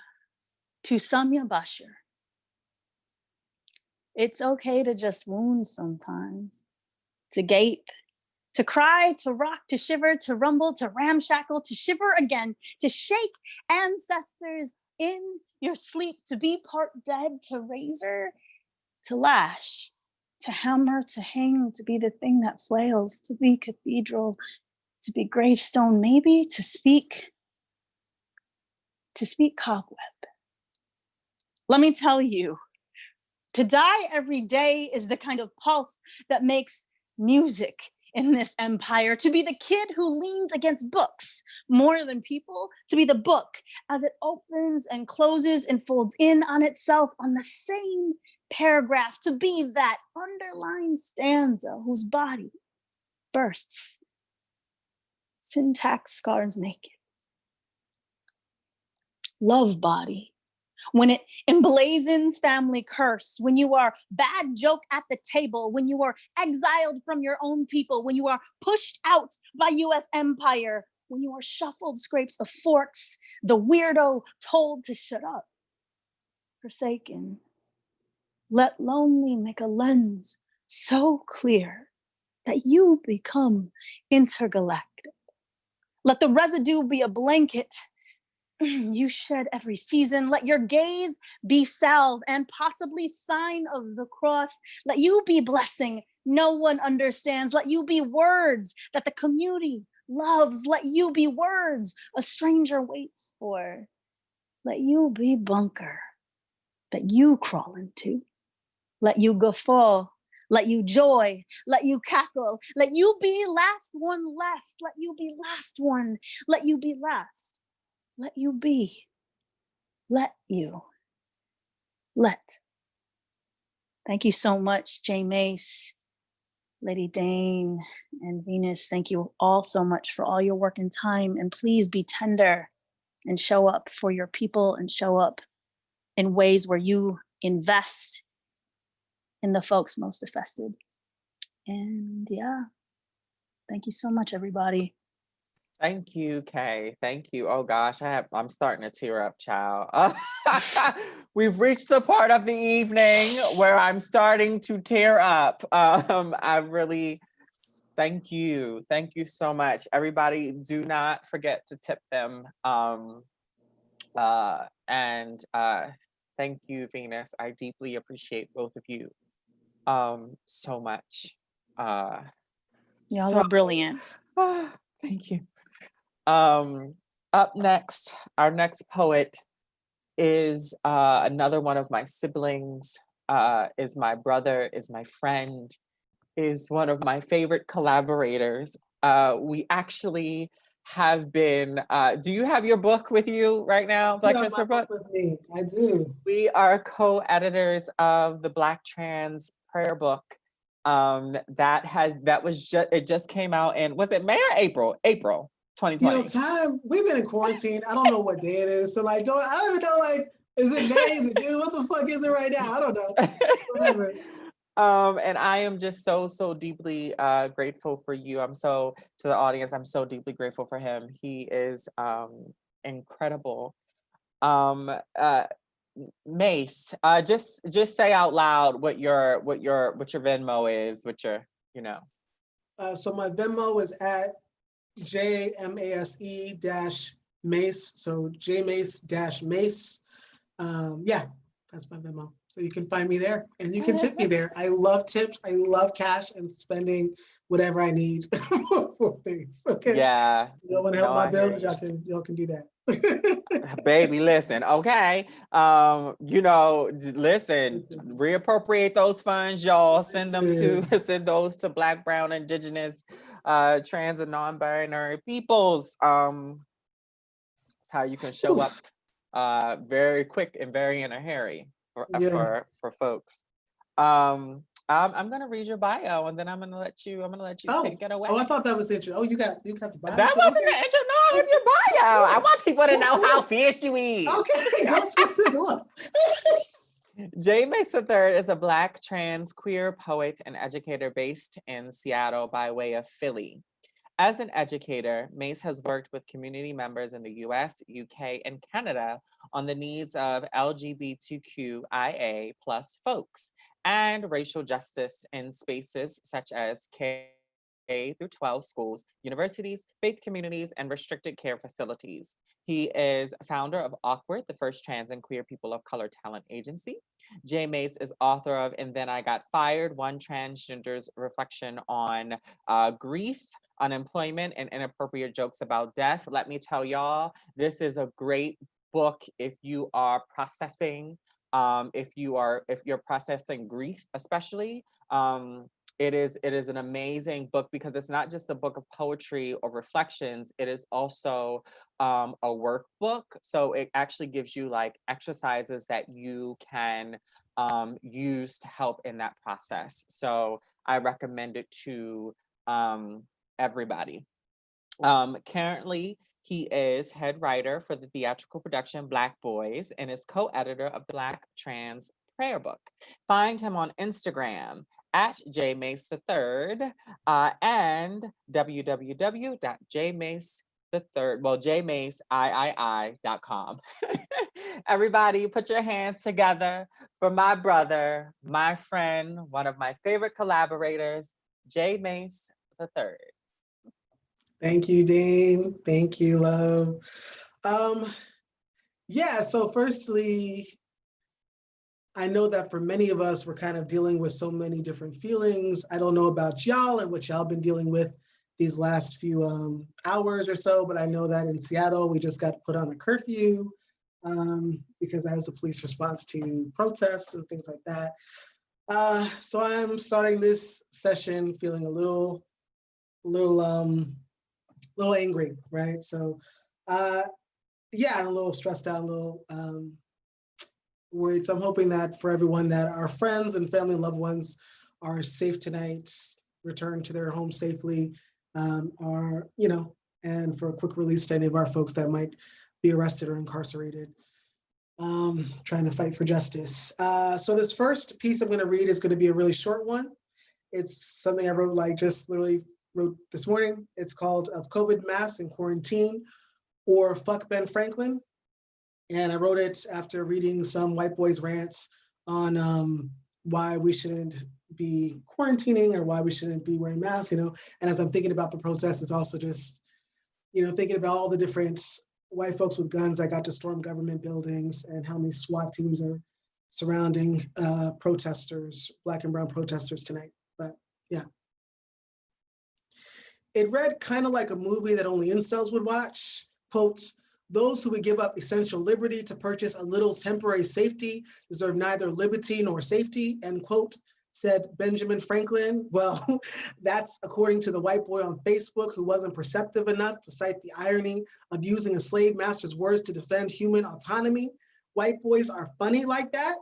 to Samya Bashir. It's okay to just wound sometimes, to gape, to cry, to rock, to shiver, to rumble, to ramshackle, to shiver again, to shake ancestors in your sleep, to be part dead, to razor, to lash, to hammer, to hang, to be the thing that flails, to be cathedral, to be gravestone, maybe to speak cobweb. Let me tell you, to die every day is the kind of pulse that makes music in this empire. To be the kid who leans against books more than people, to be the book as it opens and closes and folds in on itself on the same paragraph, to be that underlined stanza whose body bursts, syntax scars naked. Love body. When it emblazons family curse, when you are bad joke at the table, when you are exiled from your own people, when you are pushed out by US empire, when you are shuffled scrapes of forks, the weirdo told to shut up, forsaken. Let lonely make a lens so clear that you become intergalactic. Let the residue be a blanket you shed every season. Let your gaze be salve and possibly sign of the cross. Let you be blessing no one understands. Let you be words that the community loves. Let you be words a stranger waits for. Let you be bunker that you crawl into. Let you guffaw. Let you joy. Let you cackle. Let you be last one left. Let you be last one. Let you be last. Let you be. Let you. Let. Thank you so much, Jay Mace, Lady Dane, and Venus. Thank you all so much for all your work and time. And please be tender and show up for your people and show up in ways where you invest in the folks most affected. And yeah, thank you so much, everybody. Thank you, Kay. Thank you. Oh gosh, I'm starting to tear up, child. We've reached the part of the evening where I'm starting to tear up. I really thank you. Thank you so much. Everybody, do not forget to tip them. Thank you, Venus. I deeply appreciate both of you so much. Y'all are brilliant. Thank you. Up next, our next poet is another one of my siblings, is my brother, is my friend, is one of my favorite collaborators. We actually have been, do you have your book with you right now, Black Trans Prayer Book? With me. I do. We are co-editors of the Black Trans Prayer Book. It just came out in, was it May or April? April 2020. Time, we've been in quarantine. I don't know what day it is. So I don't even know, is it May? Is it June? What the fuck is it right now? I don't know. Whatever. And I am just so deeply grateful for you. To the audience, I'm so deeply grateful for him. He is incredible. Mace, just say out loud what your Venmo is, So my Venmo is at JMASE-Mace. So JMace-Mace. Yeah, that's my Venmo. So you can find me there and you can tip me there. I love tips. I love cash and spending whatever I need for things. Okay. Yeah. You want to help my bills? Y'all can do that. Baby, listen, okay. Listen, reappropriate those funds, y'all. Send those to Black, Brown, Indigenous, trans and non-binary peoples. That's how you can show up very quick and very in a hurry for folks. I'm gonna read your bio and then I'm gonna let you take it away. Oh, I thought that was the intro. Oh, you got the bio. That wasn't the intro. No, I have your bio. I want people to know how fierce you is. Okay, go for it. Jay Mace III is a Black trans queer poet and educator based in Seattle by way of Philly. As an educator, Mace has worked with community members in the US, UK, and Canada on the needs of LGBTQIA plus folks and racial justice in spaces such as K through 12 schools, universities, faith communities, and restricted care facilities. He is founder of Awkward, the first trans and queer people of color talent agency. Jay Mace is author of And Then I Got Fired, One Transgender's Reflection on Grief, Unemployment, and Inappropriate Jokes About Death. Let me tell y'all, this is a great book if you are processing, if you're processing grief, especially. It is an amazing book because it's not just a book of poetry or reflections, it is also a workbook. So it actually gives you like exercises that you can use to help in that process. So I recommend it to everybody. Currently, he is head writer for the theatrical production Black Boys and is co-editor of the Black Trans Prayer Book. Find him on Instagram at jmace3 and jmaceii.com. Everybody put your hands together for my brother, my friend, one of my favorite collaborators, Jay Mace III. Thank you, Dane. Thank you, love. Yeah, so firstly, I know that for many of us, we're kind of dealing with so many different feelings. I don't know about y'all and what y'all been dealing with these last few hours or so, but I know that in Seattle, we just got put on a curfew because that was the police response to protests and things like that. So I'm starting this session feeling a little angry, right? So yeah, I'm a little stressed out, a little worried. So I'm hoping that for everyone that our friends and family and loved ones are safe tonight, return to their home safely, and for a quick release to any of our folks that might be arrested or incarcerated, trying to fight for justice. So this first piece I'm gonna read is gonna be a really short one. It's something I wrote wrote this morning. It's called Of COVID Masks and Quarantine, or Fuck Ben Franklin. And I wrote it after reading some white boys rants on why we shouldn't be quarantining or why we shouldn't be wearing masks, And as I'm thinking about the protests, it's also just, thinking about all the different white folks with guns that got to storm government buildings and how many SWAT teams are surrounding protesters, Black and brown protesters tonight. But yeah. It read kind of like a movie that only incels would watch. Quote, "Those who would give up essential liberty to purchase a little temporary safety deserve neither liberty nor safety," end quote, said Benjamin Franklin. Well, that's according to the white boy on Facebook who wasn't perceptive enough to cite the irony of using a slave master's words to defend human autonomy. White boys are funny like that.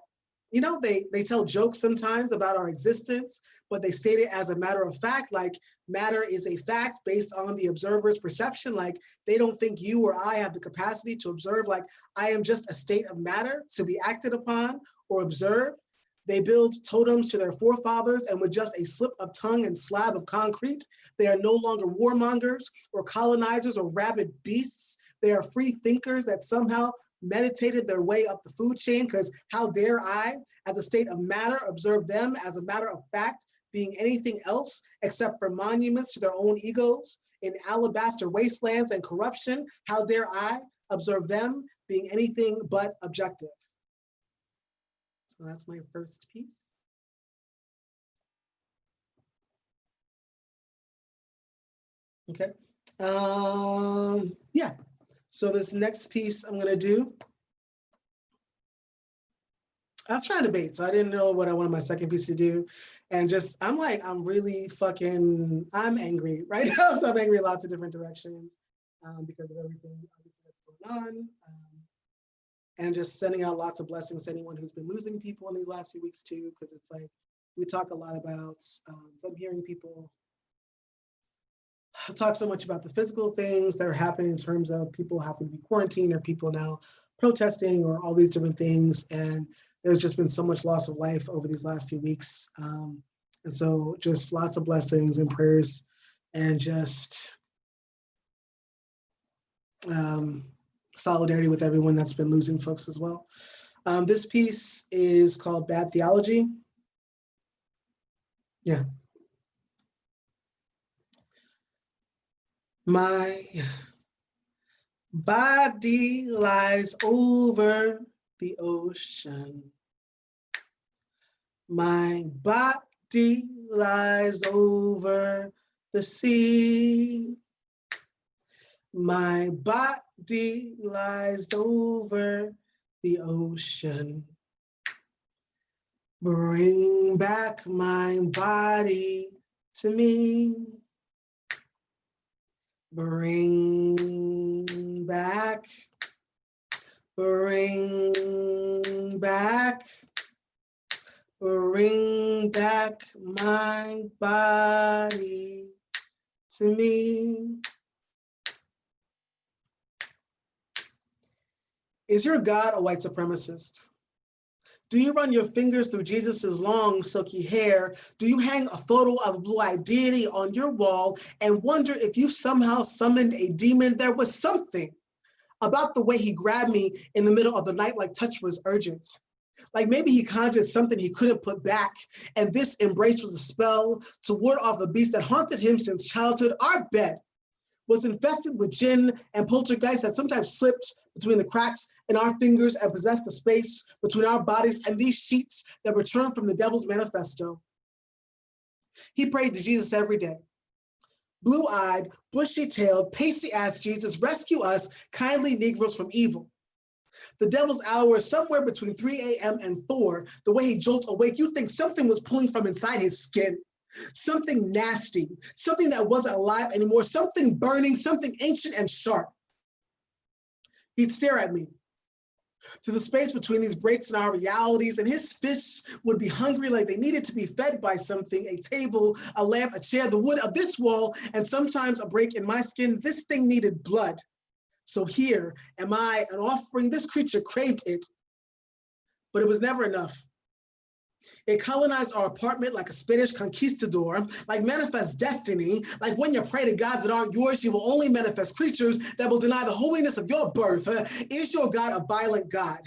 They tell jokes sometimes about our existence, but they state it as a matter of fact, like matter is a fact based on the observer's perception. Like they don't think you or I have the capacity to observe, like I am just a state of matter to be acted upon or observed. They build totems to their forefathers, and with just a slip of tongue and slab of concrete, they are no longer warmongers or colonizers or rabid beasts. They are free thinkers that somehow meditated their way up the food chain, because how dare I, as a state of matter, observe them as a matter of fact being anything else except for monuments to their own egos in alabaster wastelands and corruption? How dare I observe them being anything but objective? So that's my first piece. Okay. Yeah. So this next piece I'm gonna do, I was trying to bait, so I didn't know what I wanted my second piece to do. And I'm angry right now. So I'm angry in lots of different directions because of everything that's going on. And just sending out lots of blessings to anyone who's been losing people in these last few weeks too, because it's like, we talk a lot about, so I'm hearing people talk so much about the physical things that are happening in terms of people having to be quarantined or people now protesting or all these different things. And there's just been so much loss of life over these last few weeks. And so just lots of blessings and prayers and just solidarity with everyone that's been losing folks as well. This piece is called Bad Theology. Yeah. My body lies over the ocean. My body lies over the sea. My body lies over the ocean. Bring back my body to me. Bring back, bring back, bring back my body to me. Is your God a white supremacist? Do you run your fingers through Jesus's long, silky hair? Do you hang a photo of blue-eyed deity on your wall and wonder if you somehow summoned a demon? There was something about the way he grabbed me in the middle of the night, like touch was urgent. Like maybe he conjured something he couldn't put back, and this embrace was a spell to ward off the beast that haunted him since childhood. Our bed was infested with jinn and poltergeist that sometimes slipped between the cracks in our fingers and possessed the space between our bodies and these sheets that returned from the devil's manifesto. He prayed to Jesus every day. Blue-eyed, bushy-tailed, pasty-ass Jesus, rescue us, kindly Negroes, from evil. The devil's hour is somewhere between 3 a.m. and 4. The way he jolts awake, you think something was pulling from inside his skin. Something nasty, something that wasn't alive anymore, something burning, something ancient and sharp. He'd stare at me through the space between these breaks in our realities, and his fists would be hungry like they needed to be fed by something, a table, a lamp, a chair, the wood of this wall, and sometimes a break in my skin. This thing needed blood. So here am I, an offering. This creature craved it, but it was never enough. It colonized our apartment like a Spanish conquistador, like manifest destiny, like when you pray to gods that aren't yours, you will only manifest creatures that will deny the holiness of your birth. Is your God a violent God?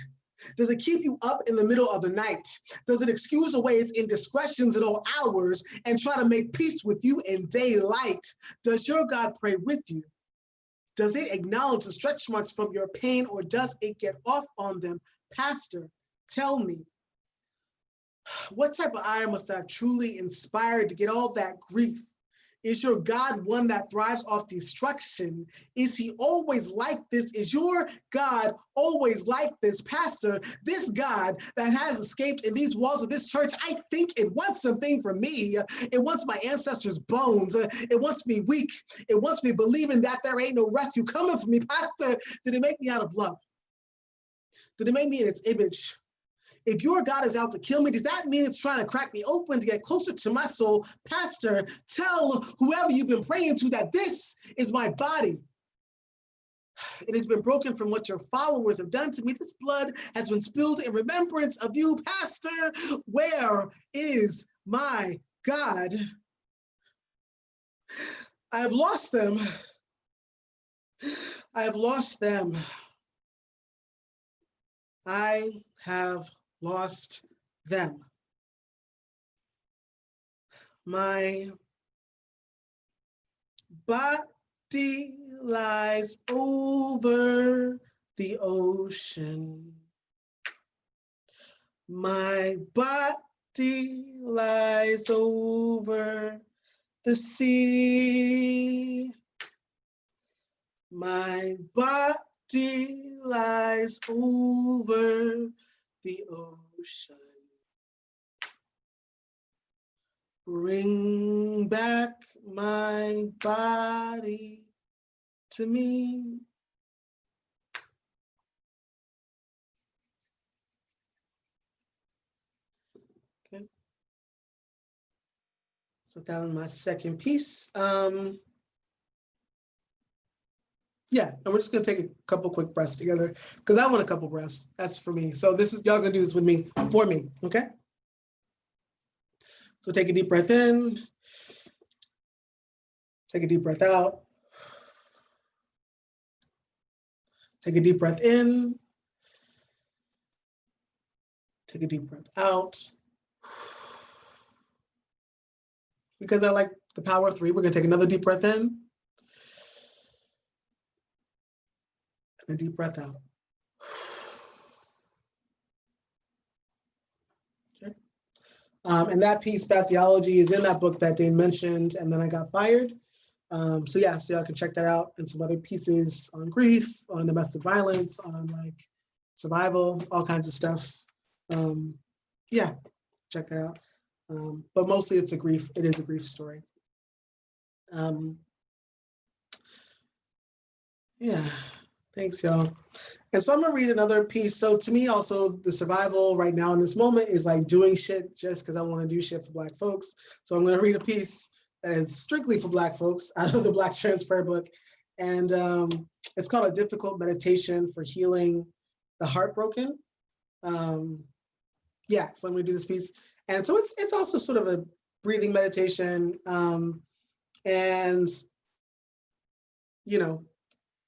Does it keep you up in the middle of the night? Does it excuse away its indiscretions at all hours and try to make peace with you in daylight? Does your God pray with you? Does it acknowledge the stretch marks from your pain, or does it get off on them? Pastor, tell me, what type of iron must I have truly inspired to get all that grief? Is your God one that thrives off destruction? Is he always like this? Is your God always like this? Pastor, this God that has escaped in these walls of this church, I think it wants something from me. It wants my ancestors' bones. It wants me weak. It wants me believing that there ain't no rescue coming for me. Pastor, did it make me out of love? Did it make me in its image? If your God is out to kill me, does that mean it's trying to crack me open to get closer to my soul? Pastor, tell whoever you've been praying to that this is my body. It has been broken from what your followers have done to me. This blood has been spilled in remembrance of you. Pastor, where is my God? I have lost them. I have lost them. I have lost them. My body lies over the ocean. My body lies over the sea. My body lies over the ocean. Bring back my body to me. Okay. So that was my second piece. Yeah, and we're just gonna take a couple quick breaths together because I want a couple breaths. That's for me. So this is, y'all gonna do this with me, for me, okay? So take a deep breath in, take a deep breath out. Take a deep breath in. Take a deep breath out. Because I like the power of 3, we're gonna take another deep breath in. And a deep breath out. Okay. And that piece, Bad Theology, is in that book that Dane mentioned, and then I got fired. So yeah, so y'all can check that out, and some other pieces on grief, on domestic violence, on like survival, all kinds of stuff. Yeah, check that out. But mostly it is a grief story. Yeah, thanks y'all. And so I'm gonna read another piece. So to me also, the survival right now in this moment is like doing shit just because I want to do shit for Black folks. So I'm gonna read a piece that is strictly for Black folks out of the Black Trans Prayer Book. And it's called A Difficult Meditation for Healing the Heartbroken. Yeah, so I'm gonna do this piece. And so it's also sort of a breathing meditation. And, you know,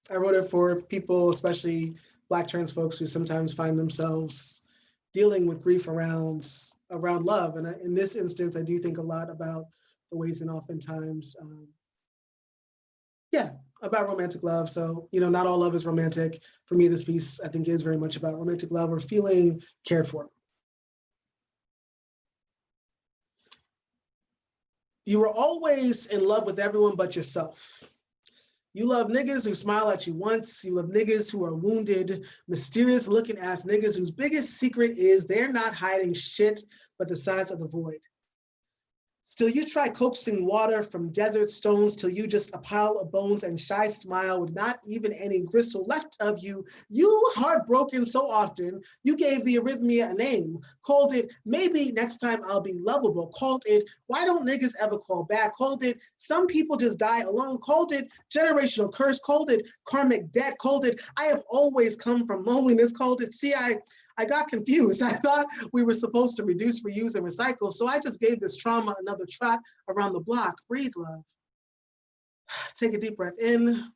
I wrote it for people, especially Black trans folks, who sometimes find themselves dealing with grief around love. And in this instance, I do think a lot about the ways and oftentimes, yeah, about romantic love. So, you know, not all love is romantic. For me, this piece, I think, is very much about romantic love or feeling cared for. You were always in love with everyone but yourself. You love niggas who smile at you once. You love niggas who are wounded, mysterious looking ass niggas whose biggest secret is they're not hiding shit but the size of the void. Still, you try coaxing water from desert stones till you just a pile of bones and shy smile with not even any gristle left of you. You heartbroken so often, you gave the arrhythmia a name, called it, maybe next time I'll be lovable, called it, why don't niggas ever call back, called it, some people just die alone, called it, generational curse, called it, karmic debt, called it, I have always come from loneliness, called it, see, I got confused. I thought we were supposed to reduce, reuse, and recycle. So I just gave this trauma another trot around the block. Breathe, love. Take a deep breath in.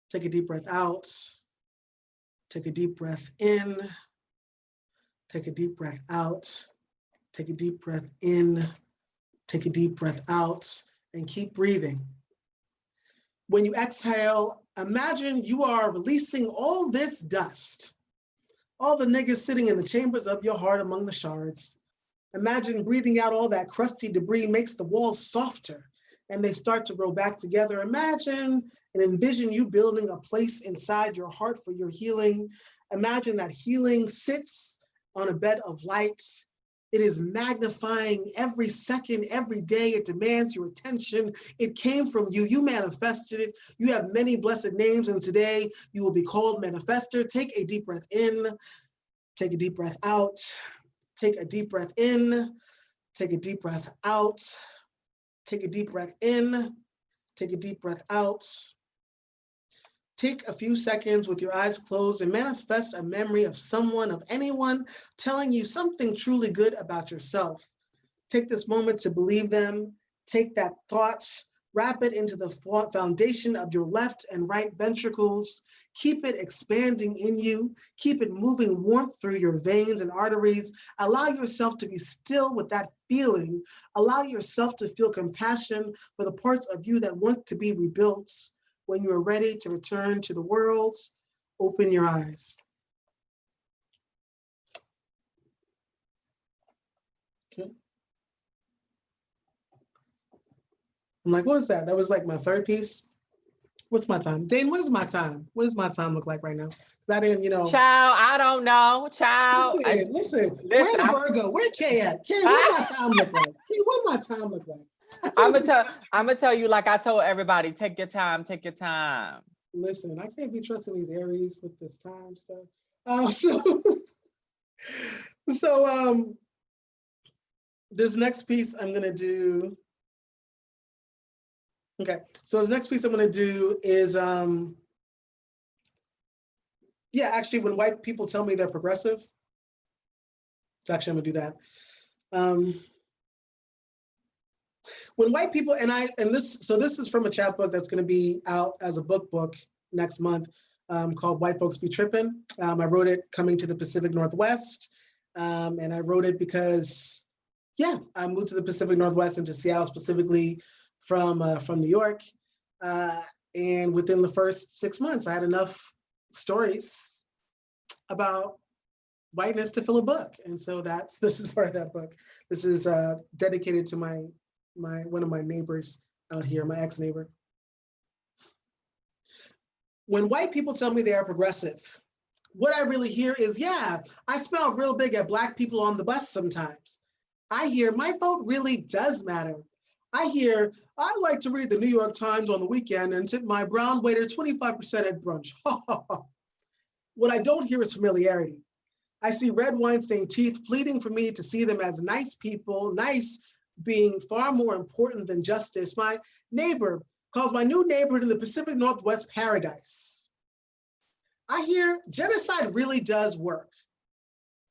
Take a deep breath out. Take a deep breath in. Take a deep breath out. Take a deep breath in. Take a deep breath out. And keep breathing. When you exhale, imagine you are releasing all this dust. All the niggas sitting in the chambers of your heart among the shards. Imagine breathing out all that crusty debris makes the walls softer and they start to grow back together. Imagine and envision you building a place inside your heart for your healing. Imagine that healing sits on a bed of light. It is magnifying every second, every day. It demands your attention. It came from you. You manifested it. You have many blessed names, and today you will be called Manifester. Take a deep breath in. Take a deep breath out. Take a deep breath in. Take a deep breath out. Take a deep breath in. Take a deep breath out. Take a few seconds with your eyes closed and manifest a memory of someone, of anyone, telling you something truly good about yourself. Take this moment to believe them. Take that thought, wrap it into the foundation of your left and right ventricles. Keep it expanding in you. Keep it moving warmth through your veins and arteries. Allow yourself to be still with that feeling. Allow yourself to feel compassion for the parts of you that want to be rebuilt. When you are ready to return to the world, open your eyes. Okay. I'm like, what was that? That was like my third piece. What's my time? Dane, what is my time? What does my time look like right now? I didn't, you know. Child, I don't know. Child. Listen. Where's the Virgo? Where Kay at? Kay, what my time look like? Kay, what my time look like? I'm gonna tell you, like I told everybody, take your time, take your time. Listen, I can't be trusting these Aries with this time stuff. This next piece I'm gonna do. Okay, so this next piece I'm gonna do is, yeah, actually, when white people tell me they're progressive, so actually I'm gonna do that. When white people, this is from a chapbook that's gonna be out as a book next month. called White Folks Be Trippin'. I wrote it coming to the Pacific Northwest. And I wrote it because, yeah, I moved to the Pacific Northwest and to Seattle specifically from New York. And within the first 6 months, I had enough stories about whiteness to fill a book. And so this is part of that book. This is dedicated to one of my neighbors out here, my ex-neighbor. When white people tell me they are progressive, what I really hear is, yeah, I smell real big at Black people on the bus sometimes. I hear my vote really does matter. I hear, I like to read the New York Times on the weekend and tip my brown waiter 25% at brunch. What I don't hear is familiarity. I see red wine-stained teeth pleading for me to see them as nice people, nice being far more important than justice. My neighbor calls my new neighborhood in the Pacific Northwest paradise. I hear genocide really does work.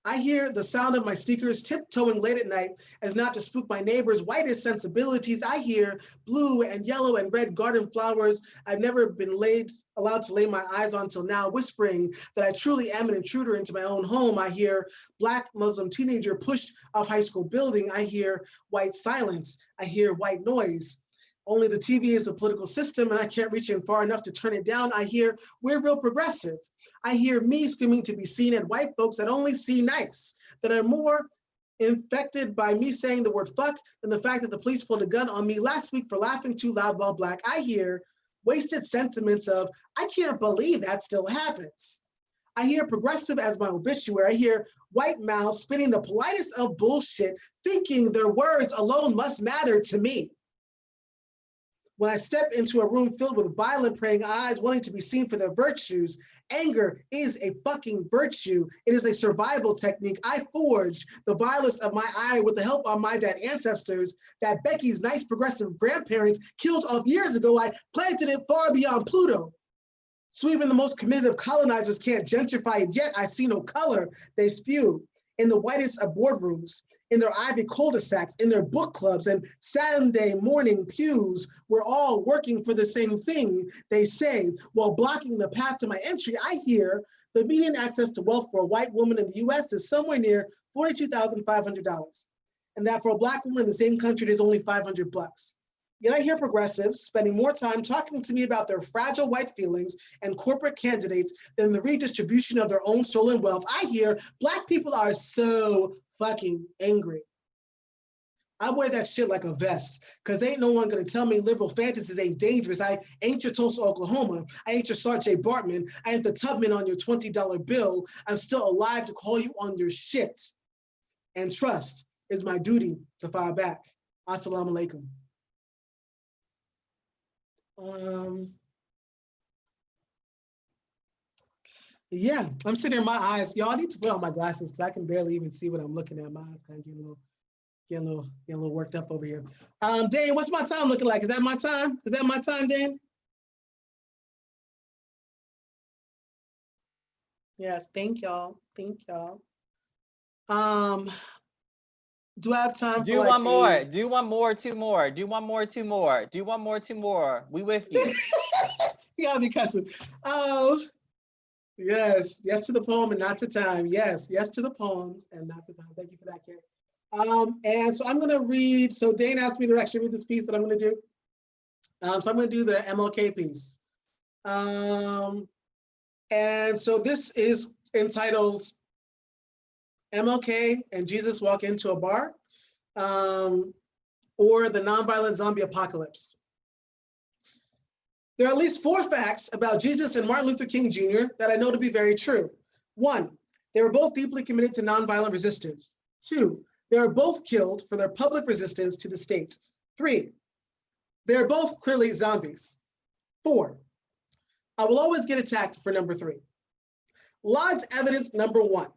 I hear the sound of my sneakers tiptoeing late at night as not to spook my neighbor's whitest sensibilities. I hear blue and yellow and red garden flowers I've never been allowed to lay my eyes on till now, whispering that I truly am an intruder into my own home. I hear Black Muslim teenager pushed off high school building. I hear white silence. I hear white noise. Only the TV is the political system and I can't reach in far enough to turn it down. I hear we're real progressive. I hear me screaming to be seen at white folks that only see nice, that are more infected by me saying the word fuck than the fact that the police pulled a gun on me last week for laughing too loud while Black. I hear wasted sentiments of, I can't believe that still happens. I hear progressive as my obituary. I hear white mouths spinning the politest of bullshit, thinking their words alone must matter to me. When I step into a room filled with violent praying eyes wanting to be seen for their virtues, anger is a fucking virtue. It is a survival technique. I forged the vilest of my ire with the help of my dead ancestors that Becky's nice progressive grandparents killed off years ago. I planted it far beyond Pluto. So even the most committed of colonizers can't gentrify it yet. I see no color they spew in the whitest of boardrooms, in their Ivy cul-de-sacs, in their book clubs and Saturday morning pews. We're all working for the same thing, they say, while blocking the path to my entry. I hear the median access to wealth for a white woman in the US is somewhere near $42,500. And that for a Black woman in the same country, it is only $500. Yet I hear progressives spending more time talking to me about their fragile white feelings and corporate candidates than the redistribution of their own stolen wealth. I hear Black people are so fucking angry. I wear that shit like a vest, because ain't no one gonna tell me liberal fantasies ain't dangerous. I ain't your Tulsa, Oklahoma. I ain't your Sarge Bartman. I ain't the Tubman on your $20 bill. I'm still alive to call you on your shit. And trust is my duty to fire back. Assalamu alaikum. Yeah, I'm sitting here, my eyes, y'all need to put on my glasses because I can barely even see what I'm looking at. My eyes kind of getting a little worked up over here. Dane, what's my time looking like? Is that my time? Is that my time, Dane? Yes, thank y'all. Thank y'all. Do I have time do for one more? Do one more, two more. Do one more, two more. Do one more, two more. We with you. You gotta be cussing. Yes, yes to the poem and not to time. Yes, yes to the poems and not to time. Thank you for that, Kate. And so I'm gonna read, so Dane asked me to actually read this piece that I'm gonna do. So I'm gonna do the MLK piece. And so this is entitled MLK and Jesus Walk Into a Bar, or the Nonviolent Zombie Apocalypse. There are at least 4 facts about Jesus and Martin Luther King Jr. that I know to be very true. 1, they were both deeply committed to nonviolent resistance. 2, they were both killed for their public resistance to the state. 3, they are both clearly zombies. 4, I will always get attacked for number 3. Live evidence number 1.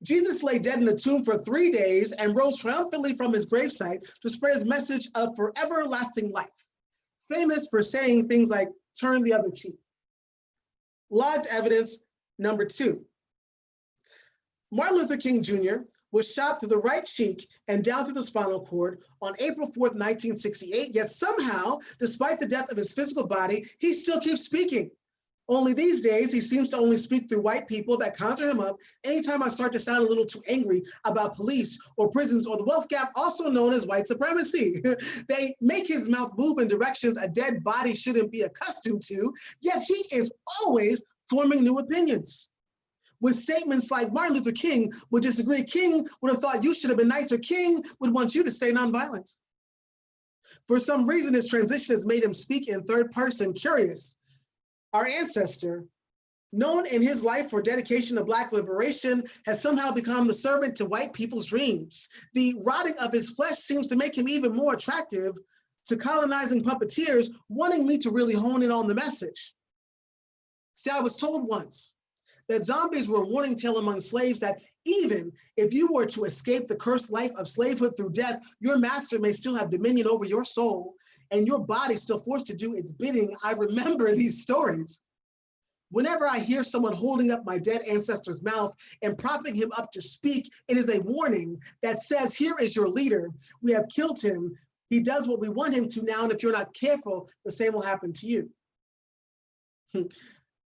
Jesus lay dead in a tomb for 3 days and rose triumphantly from his gravesite to spread his message of forever lasting life. Famous for saying things like, turn the other cheek. Live evidence number 2. Martin Luther King Jr. was shot through the right cheek and down through the spinal cord on April 4th, 1968, yet somehow, despite the death of his physical body, he still keeps speaking. Only these days, he seems to only speak through white people that conjure him up anytime I start to sound a little too angry about police or prisons or the wealth gap, also known as white supremacy. They make his mouth move in directions a dead body shouldn't be accustomed to, yet he is always forming new opinions. With statements like Martin Luther King would disagree, King would have thought you should have been nicer, King would want you to stay nonviolent. For some reason, his transition has made him speak in third person. Curious. Our ancestor, known in his life for dedication to Black liberation, has somehow become the servant to white people's dreams. The rotting of his flesh seems to make him even more attractive to colonizing puppeteers, wanting me to really hone in on the message. See, I was told once that zombies were a warning tale among slaves that even if you were to escape the cursed life of slavehood through death, your master may still have dominion over your soul and your body still forced to do its bidding. I remember these stories. Whenever I hear someone holding up my dead ancestor's mouth and propping him up to speak, it is a warning that says, here is your leader. We have killed him. He does what we want him to now, and if you're not careful, the same will happen to you.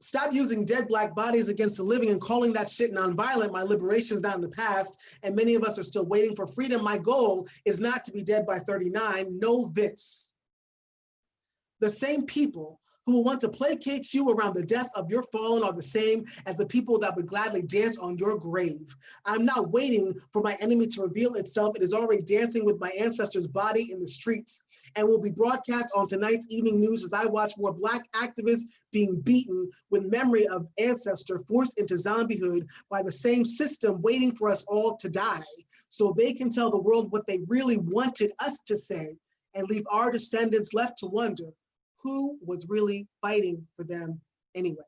Stop using dead Black bodies against the living and calling that shit nonviolent. My liberation is not in the past, and many of us are still waiting for freedom. My goal is not to be dead by 39. Know this. The same people who will want to placate you around the death of your fallen are the same as the people that would gladly dance on your grave. I'm not waiting for my enemy to reveal itself. It is already dancing with my ancestor's body in the streets and will be broadcast on tonight's evening news as I watch more Black activists being beaten with memory of ancestor forced into zombiehood by the same system waiting for us all to die so they can tell the world what they really wanted us to say and leave our descendants left to wonder who was really fighting for them anyway.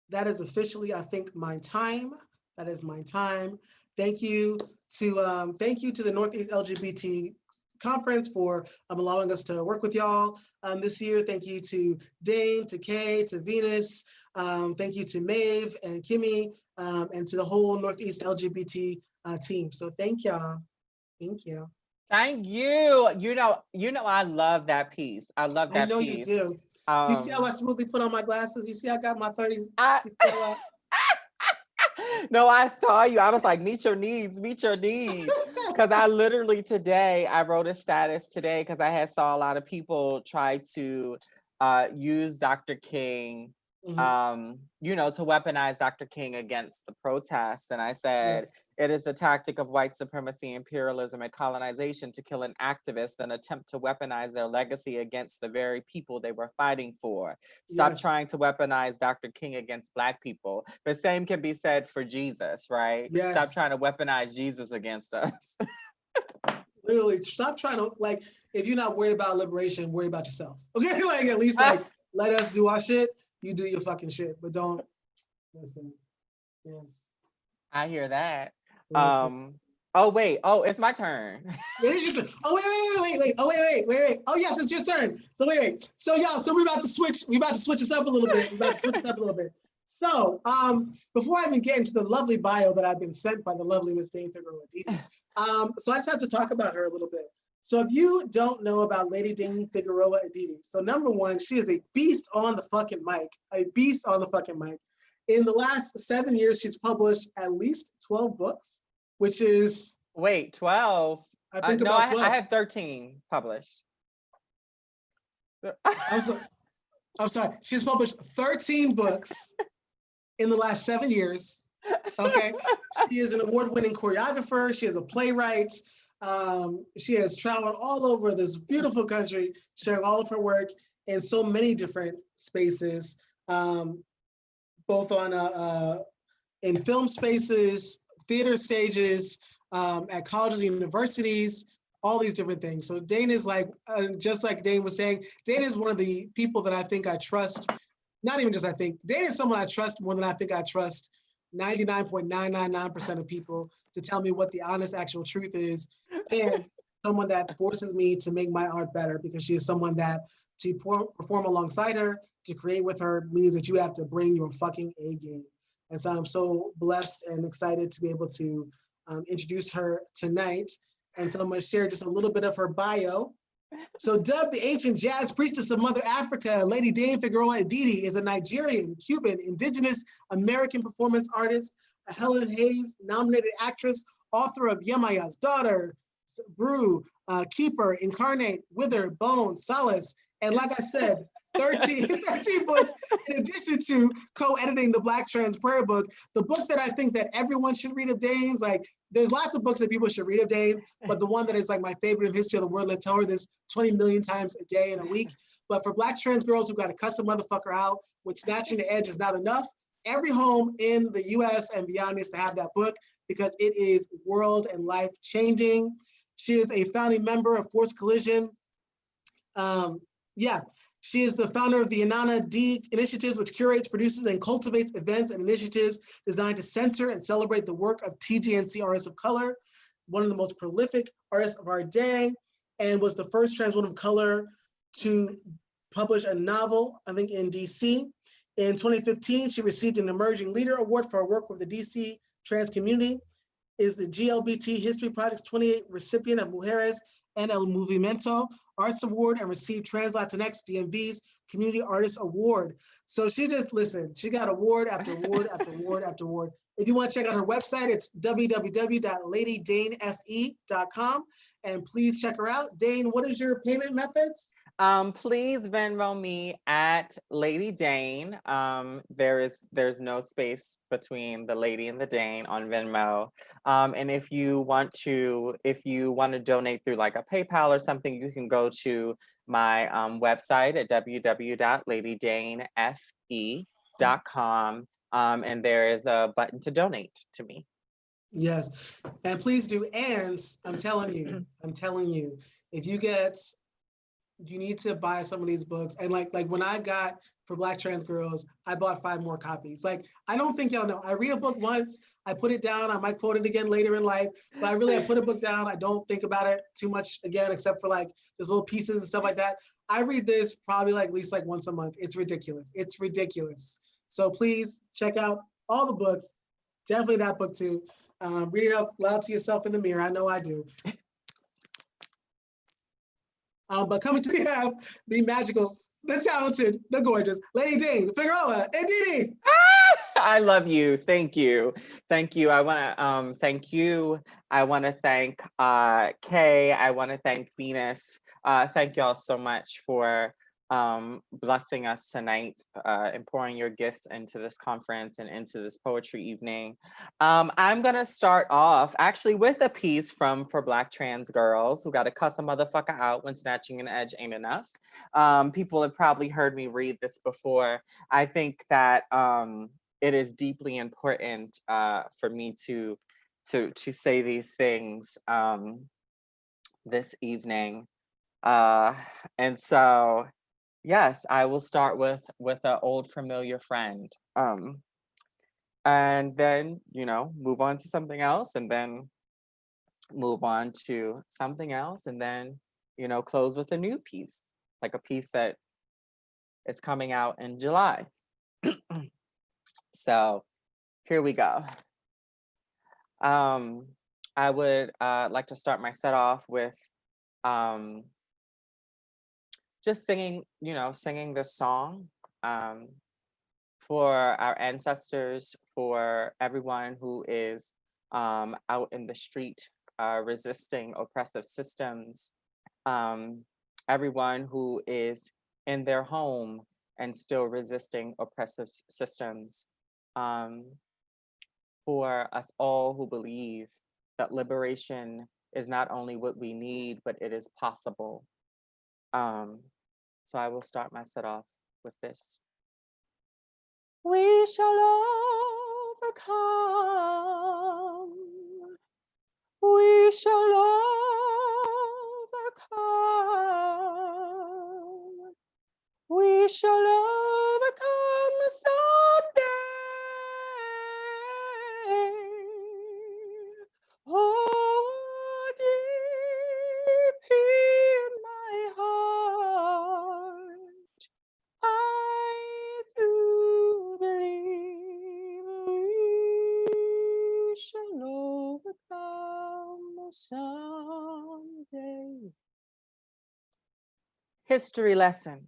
That is officially, I think, my time. That is my time. Thank you to the Northeast LGBT Conference for allowing us to work with y'all this year. Thank you to Dane, to Kay, to Venus. Thank you to Maeve and Kimmy, and to the whole Northeast LGBT team. So thank y'all. Thank you. Thank you. You know, I love that piece. I love that piece. I know you do. You see how I smoothly put on my glasses? You see I got my 30s? No, I saw you. I was like, meet your needs, meet your needs. Because I literally today, I wrote a status today because I had saw a lot of people try to use Dr. King, you know, to weaponize Dr. King against the protests. And I said, it is the tactic of white supremacy, imperialism, and colonization to kill an activist and attempt to weaponize their legacy against the very people they were fighting for. Stop trying to weaponize Dr. King against Black people. The same can be said for Jesus, right? Yes. Stop trying to weaponize Jesus against us. Literally, stop trying to, like, if you're not worried about liberation, worry about yourself. Okay, like, at least, like, let us do our shit. You do your fucking shit, but don't. Listen. Yes. I hear that. Listen. Oh wait, oh, it's my turn. It is your turn. Oh wait. Oh wait. Oh yes, it's your turn. So wait. So y'all, so we're about to switch this up a little bit. So before I even get into the lovely bio that I've been sent by the lovely Miss Dane Figueroa Didi, so I just have to talk about her a little bit. So if you don't know about Lady Dane Figueroa Didi, so number one, she is a beast on the fucking mic. In the last 7 years, she's published at least 12 books, which is... Wait, 12? I think no, about 12. I have 13 published. I'm sorry. She's published 13 books in the last 7 years. Okay. She is an award-winning choreographer. She is a playwright. She has traveled all over this beautiful country, sharing all of her work in so many different spaces, both on in film spaces, theater stages, at colleges and universities, all these different things. So Dane is like, just like Dane was saying, Dane is one of the people that I think I trust. Not even just I think, Dane is someone I trust more than I think I trust 99.999% of people to tell me what the honest actual truth is, and someone that forces me to make my art better, because she is someone that to perform alongside her, to create with her, means that you have to bring your fucking A game. And so I'm so blessed and excited to be able to introduce her tonight. And so I'm going to share just a little bit of her bio. So dubbed the ancient jazz priestess of Mother Africa, Lady Dane Figueroa Edidi is a Nigerian, Cuban, indigenous American performance artist, a Helen Hayes nominated actress, author of Yemaya's Daughter, Brew, Keeper, Incarnate, Wither, Bone, Solace, and like I said, 13 books in addition to co-editing the Black Trans Prayer book, the book that I think that everyone should read of Dane's. Like, there's lots of books that people should read of Dane's, but the one that is like my favorite in history of the world, let's tell her this 20 million times a day in a week. But for Black trans girls who got to cuss a motherfucker out when snatching the edge is not enough, every home in the US and beyond needs to have that book because it is world and life changing. She is a founding member of Forced Collision. She is the founder of the Inanna D Initiatives, which curates, produces, and cultivates events and initiatives designed to center and celebrate the work of TGNC artists of color, one of the most prolific artists of our day, and was the first trans woman of color to publish a novel, I think in DC. In 2015, she received an Emerging Leader Award for her work with the DC trans community, is the GLBT History Project's 28th recipient of Mujeres en el Movimiento Arts Award and received Trans Latinx DMV's Community Artist Award. So she just, listen, she got award after award after award after award. If you want to check out her website, it's www.ladydanefe.com. And please check her out. Dane, what is your payment methods? Please Venmo me at Lady Dane. There's no space between the Lady and the Dane on Venmo. And if you want to donate through like a PayPal or something, you can go to my website at www.ladydanefe.com. And there is a button to donate to me. Yes, and please do. And I'm telling you, if you need to buy some of these books. And like when I got for Black trans girls, I bought 5 more copies. Like, I don't think y'all know. I read a book once, I put it down. I might quote it again later in life, but I put a book down. I don't think about it too much again, except for like just little pieces and stuff like that. I read this probably like at least like once a month. It's ridiculous. It's ridiculous. So please check out all the books. Definitely that book too. Read it out loud to yourself in the mirror. I know I do. But coming to, we have the magical, the talented, the gorgeous Lady Dane Figueroa Edidi. I love you. Thank you. Thank you. I want to thank you. I want to thank Kay. I want to thank Venus. Thank y'all so much for blessing us tonight and pouring your gifts into this conference and into this poetry evening. I'm gonna start off actually with a piece for Black trans girls who got to cuss a motherfucker out when snatching an edge ain't enough. People have probably heard me read this before. I think that it is deeply important for me to say these things this evening. And so yes, I will start with an old familiar friend. And then, move on to something else, and then move on to something else, and then, close with a new piece, like a piece that is coming out in July. So here we go. I would like to start my set off with just singing this song for our ancestors, for everyone who is out in the street resisting oppressive systems, everyone who is in their home and still resisting oppressive systems, for us all who believe that liberation is not only what we need, but it is possible. So I will start my set off with this. We shall overcome. We shall overcome. We shall overcome someday. Oh, deep in my heart, I do believe we shall overcome someday. History lesson.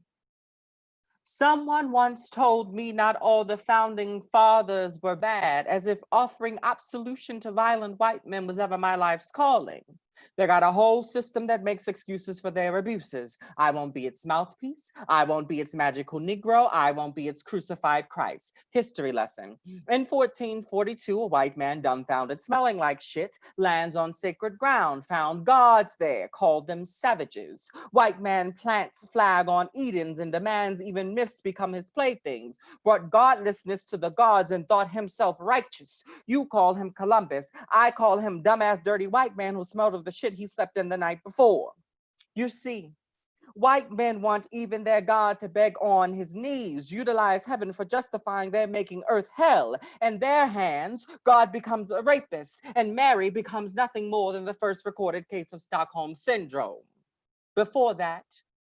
Someone once told me not all the founding fathers were bad, as if offering absolution to violent white men was ever my life's calling. They got a whole system that makes excuses for their abuses. I won't be its mouthpiece. I won't be its magical Negro. I won't be its crucified Christ. History lesson. In 1442, a white man, dumbfounded, smelling like shit, lands on sacred ground, found gods there, called them savages. White man plants flag on Edens and demands even myths become his playthings, brought godlessness to the gods and thought himself righteous. You call him Columbus. I call him dumbass dirty white man who smelled of the shit he slept in the night before. You see, white men want even their God to beg on his knees, utilize heaven for justifying their making earth hell. In their hands, God becomes a rapist, and Mary becomes nothing more than the first recorded case of Stockholm Syndrome. Before that,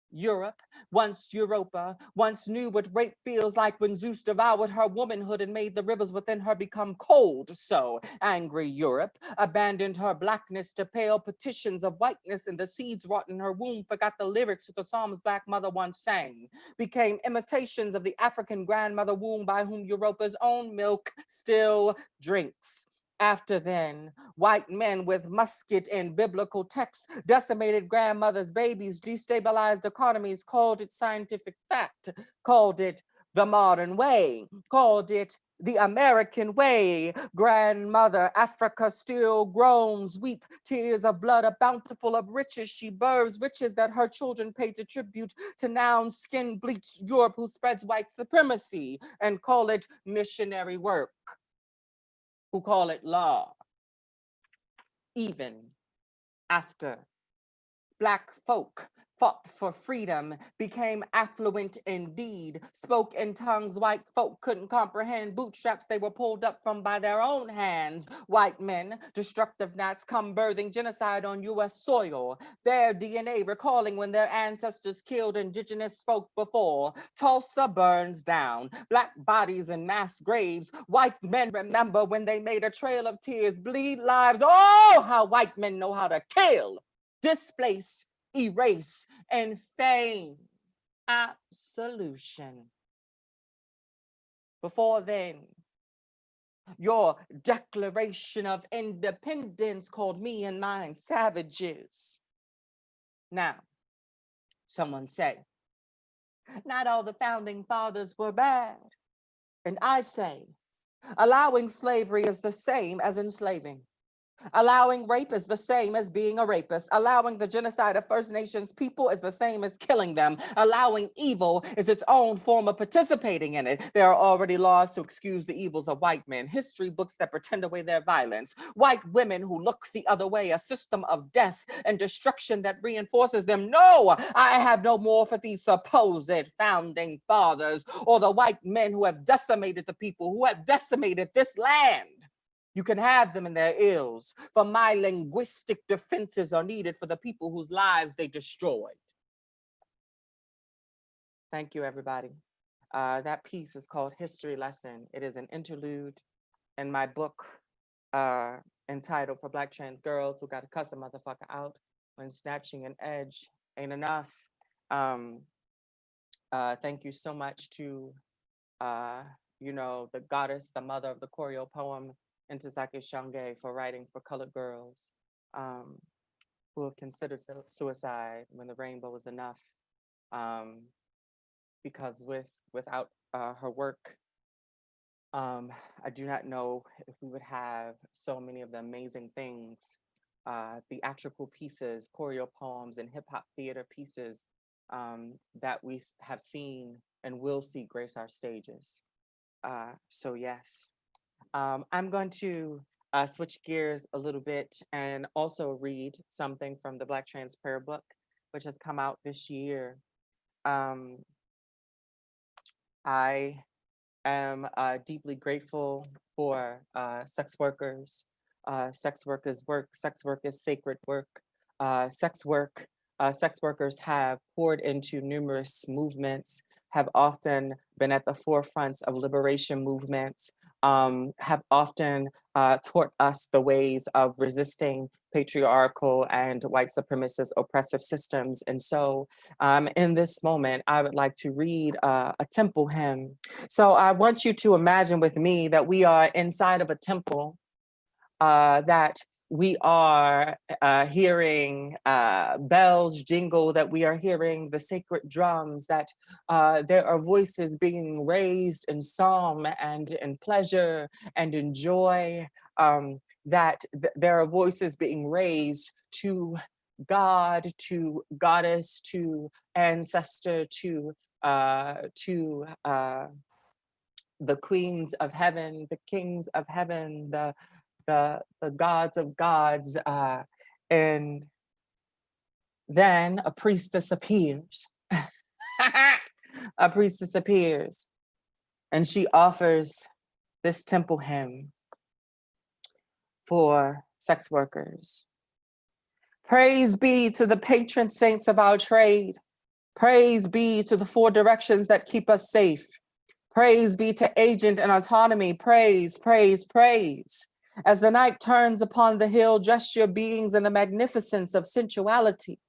Europe, once Europa, once knew what rape feels like when Zeus devoured her womanhood and made the rivers within her become cold. So angry Europe abandoned her blackness to pale petitions of whiteness, and the seeds wrought in her womb forgot the lyrics that the Psalms Black mother once sang, became imitations of the African grandmother womb by whom Europa's own milk still drinks. After then, white men with musket and biblical texts decimated grandmothers' babies, destabilized economies, called it scientific fact, called it the modern way, called it the American way. Grandmother Africa still groans, weep tears of blood, a bountiful of riches she births, riches that her children pay to tribute to now skin bleached Europe who spreads white supremacy and call it missionary work, who call it law. Even after Black folk fought for freedom, became affluent indeed, spoke in tongues white folk couldn't comprehend, bootstraps they were pulled up from by their own hands. White men, destructive gnats, come birthing genocide on US soil, their DNA recalling when their ancestors killed indigenous folk before. Tulsa burns down, Black bodies in mass graves. White men remember when they made a trail of tears, bleed lives. Oh, how white men know how to kill, displace, erase, and feign absolution. Before then, your Declaration of Independence called me and mine savages. Now, someone say, not all the founding fathers were bad. And I say, allowing slavery is the same as enslaving. Allowing rape is the same as being a rapist. Allowing the genocide of First Nations people is the same as killing them. Allowing evil is its own form of participating in it. There are already laws to excuse the evils of white men, history books that pretend away their violence, white women who look the other way, a system of death and destruction that reinforces them. No, I have no more for these supposed founding fathers or the white men who have decimated the people, who have decimated this land. You can have them in their ills, for my linguistic defenses are needed for the people whose lives they destroyed. Thank you, everybody. That piece is called History Lesson. It is an interlude in my book entitled For Black Trans Girls Who Gotta Cuss a Motherfucker Out When Snatching an Edge Ain't Enough. Thank you so much to, the goddess, the mother of the choreo poem, Ntozake Shange, for writing for colored girls who have considered suicide when the rainbow is enough. Because without her work, I do not know if we would have so many of the amazing things, theatrical pieces, choreo poems, and hip hop theater pieces that we have seen and will see grace our stages. So yes. I'm going to switch gears a little bit and also read something from the Black Trans Prayer Book, which has come out this year. I am deeply grateful for sex workers. Sex workers work. Sex work is sacred work. Sex workers have poured into numerous movements, have often been at the forefront of liberation movements, have often taught us the ways of resisting patriarchal and white supremacist oppressive systems. And so in this moment, I would like to read a temple hymn. So I want you to imagine with me that we are inside of a temple, that we are hearing bells jingle, that we are hearing the sacred drums, that there are voices being raised in psalm and in pleasure and in joy, there are voices being raised to God, to goddess, to ancestor, to the queens of heaven, the kings of heaven, the gods of gods, and then a priestess appears. A priestess appears, and she offers this temple hymn for sex workers. Praise be to the patron saints of our trade. Praise be to the four directions that keep us safe. Praise be to agent and autonomy. Praise, praise, praise. As the night turns upon the hill, dress your beings in the magnificence of sensuality.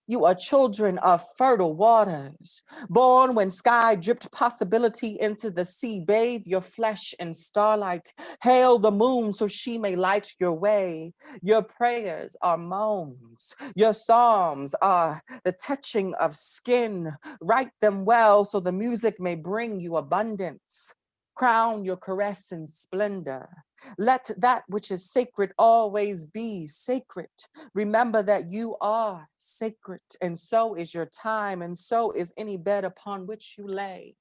You are children of fertile waters, born when sky dripped possibility into the sea. Bathe your flesh in starlight. Hail the moon so she may light your way. Your prayers are moans. Your psalms are the touching of skin. Write them well so the music may bring you abundance. Crown your caress in splendor. Let that which is sacred always be sacred. Remember that you are sacred, and so is your time, and so is any bed upon which you lay.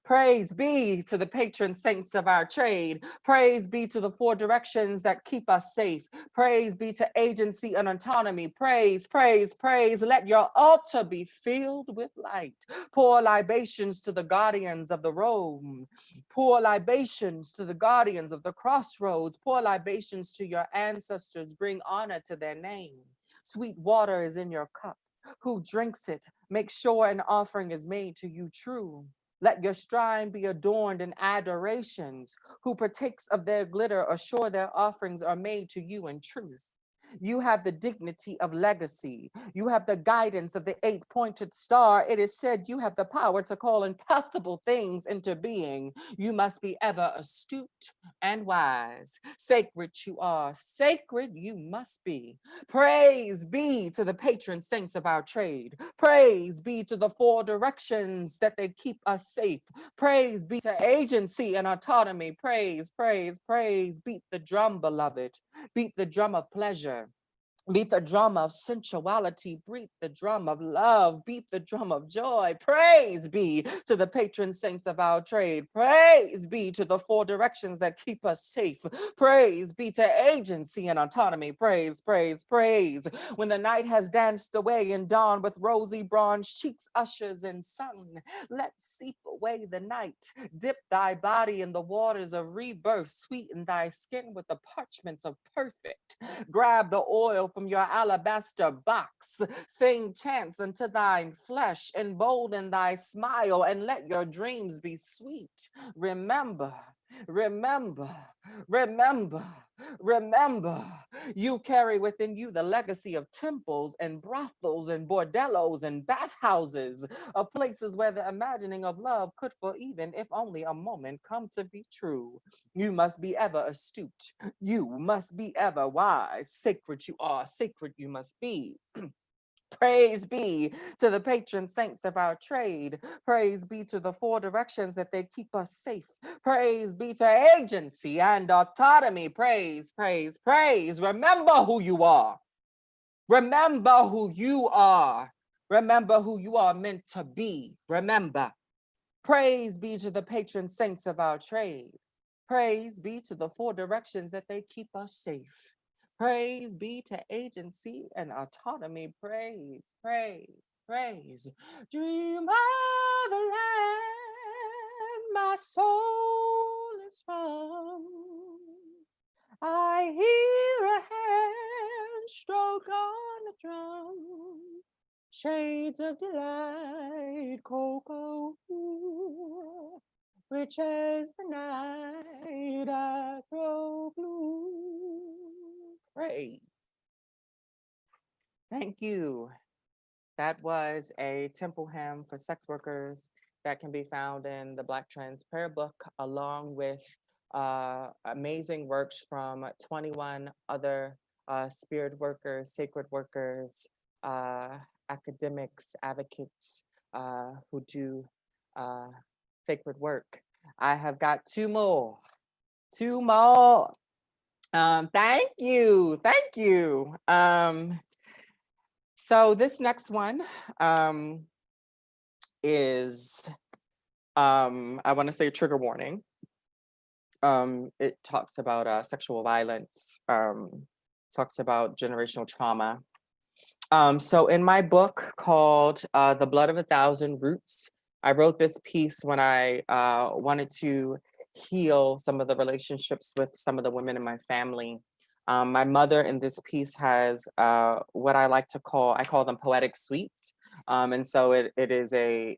Praise be to the patron saints of our trade. Praise be to the four directions that keep us safe. Praise be to agency and autonomy. Praise, praise, praise. Let your altar be filled with light. Pour libations to the guardians of the road. Pour libations to the guardians of the crossroads. Pour libations to your ancestors. Bring honor to their name. Sweet water is in your cup. Who drinks it? Make sure an offering is made to you true. Let your shrine be adorned in adorations. Who partakes of their glitter assure their offerings are made to you in truth. You have the dignity of legacy. You have the guidance of the eight-pointed star. It is said you have the power to call impossible things into being. You must be ever astute and wise. Sacred you are, sacred you must be. Praise be to the patron saints of our trade. Praise be to the four directions that they keep us safe. Praise be to agency and autonomy. Praise, praise, praise. Beat the drum, beloved. Beat the drum of pleasure. Beat the drum of sensuality, beat the drum of love, beat the drum of joy. Praise be to the patron saints of our trade. Praise be to the four directions that keep us safe. Praise be to agency and autonomy. Praise, praise, praise. When the night has danced away and dawn with rosy bronze cheeks, ushers in sun, let's seep away the night. Dip thy body in the waters of rebirth. Sweeten thy skin with the parchments of perfect. Grab the oil from your alabaster box. Sing chants unto thine flesh. Embolden thy smile and let your dreams be sweet. Remember, remember, remember, remember. You carry within you the legacy of temples and brothels and bordellos and bathhouses, of places where the imagining of love could, for even if only a moment, come to be true. You must be ever astute. You must be ever wise. Sacred you are, sacred you must be. Praise be to the patron saints of our trade. Praise be to the four directions that they keep us safe. Praise be to agency and autonomy. Praise, praise, praise. Remember who you are. Remember who you are. Remember who you are meant to be. Remember. Praise be to the patron saints of our trade. Praise be to the four directions that they keep us safe. Praise be to agency and autonomy. Praise, praise, praise. Dream of a land my soul is from. I hear a hand stroke on the drum. Shades of delight, cocoa. which is the night I throw blue. Great. Thank you. That was a temple hymn for sex workers that can be found in the Black Trans Prayer Book, along with amazing works from 21 other spirit workers, sacred workers, academics, advocates who do sacred work. I have got two more. Two more. Thank you. Thank you. So this next one is, I want to say trigger warning. It talks about sexual violence, talks about generational trauma. So in my book called The Blood of 1,000 Roots, I wrote this piece when I wanted to heal some of the relationships with some of the women in my family. My mother in this piece has what I like to call, I call them poetic suites. And so it is a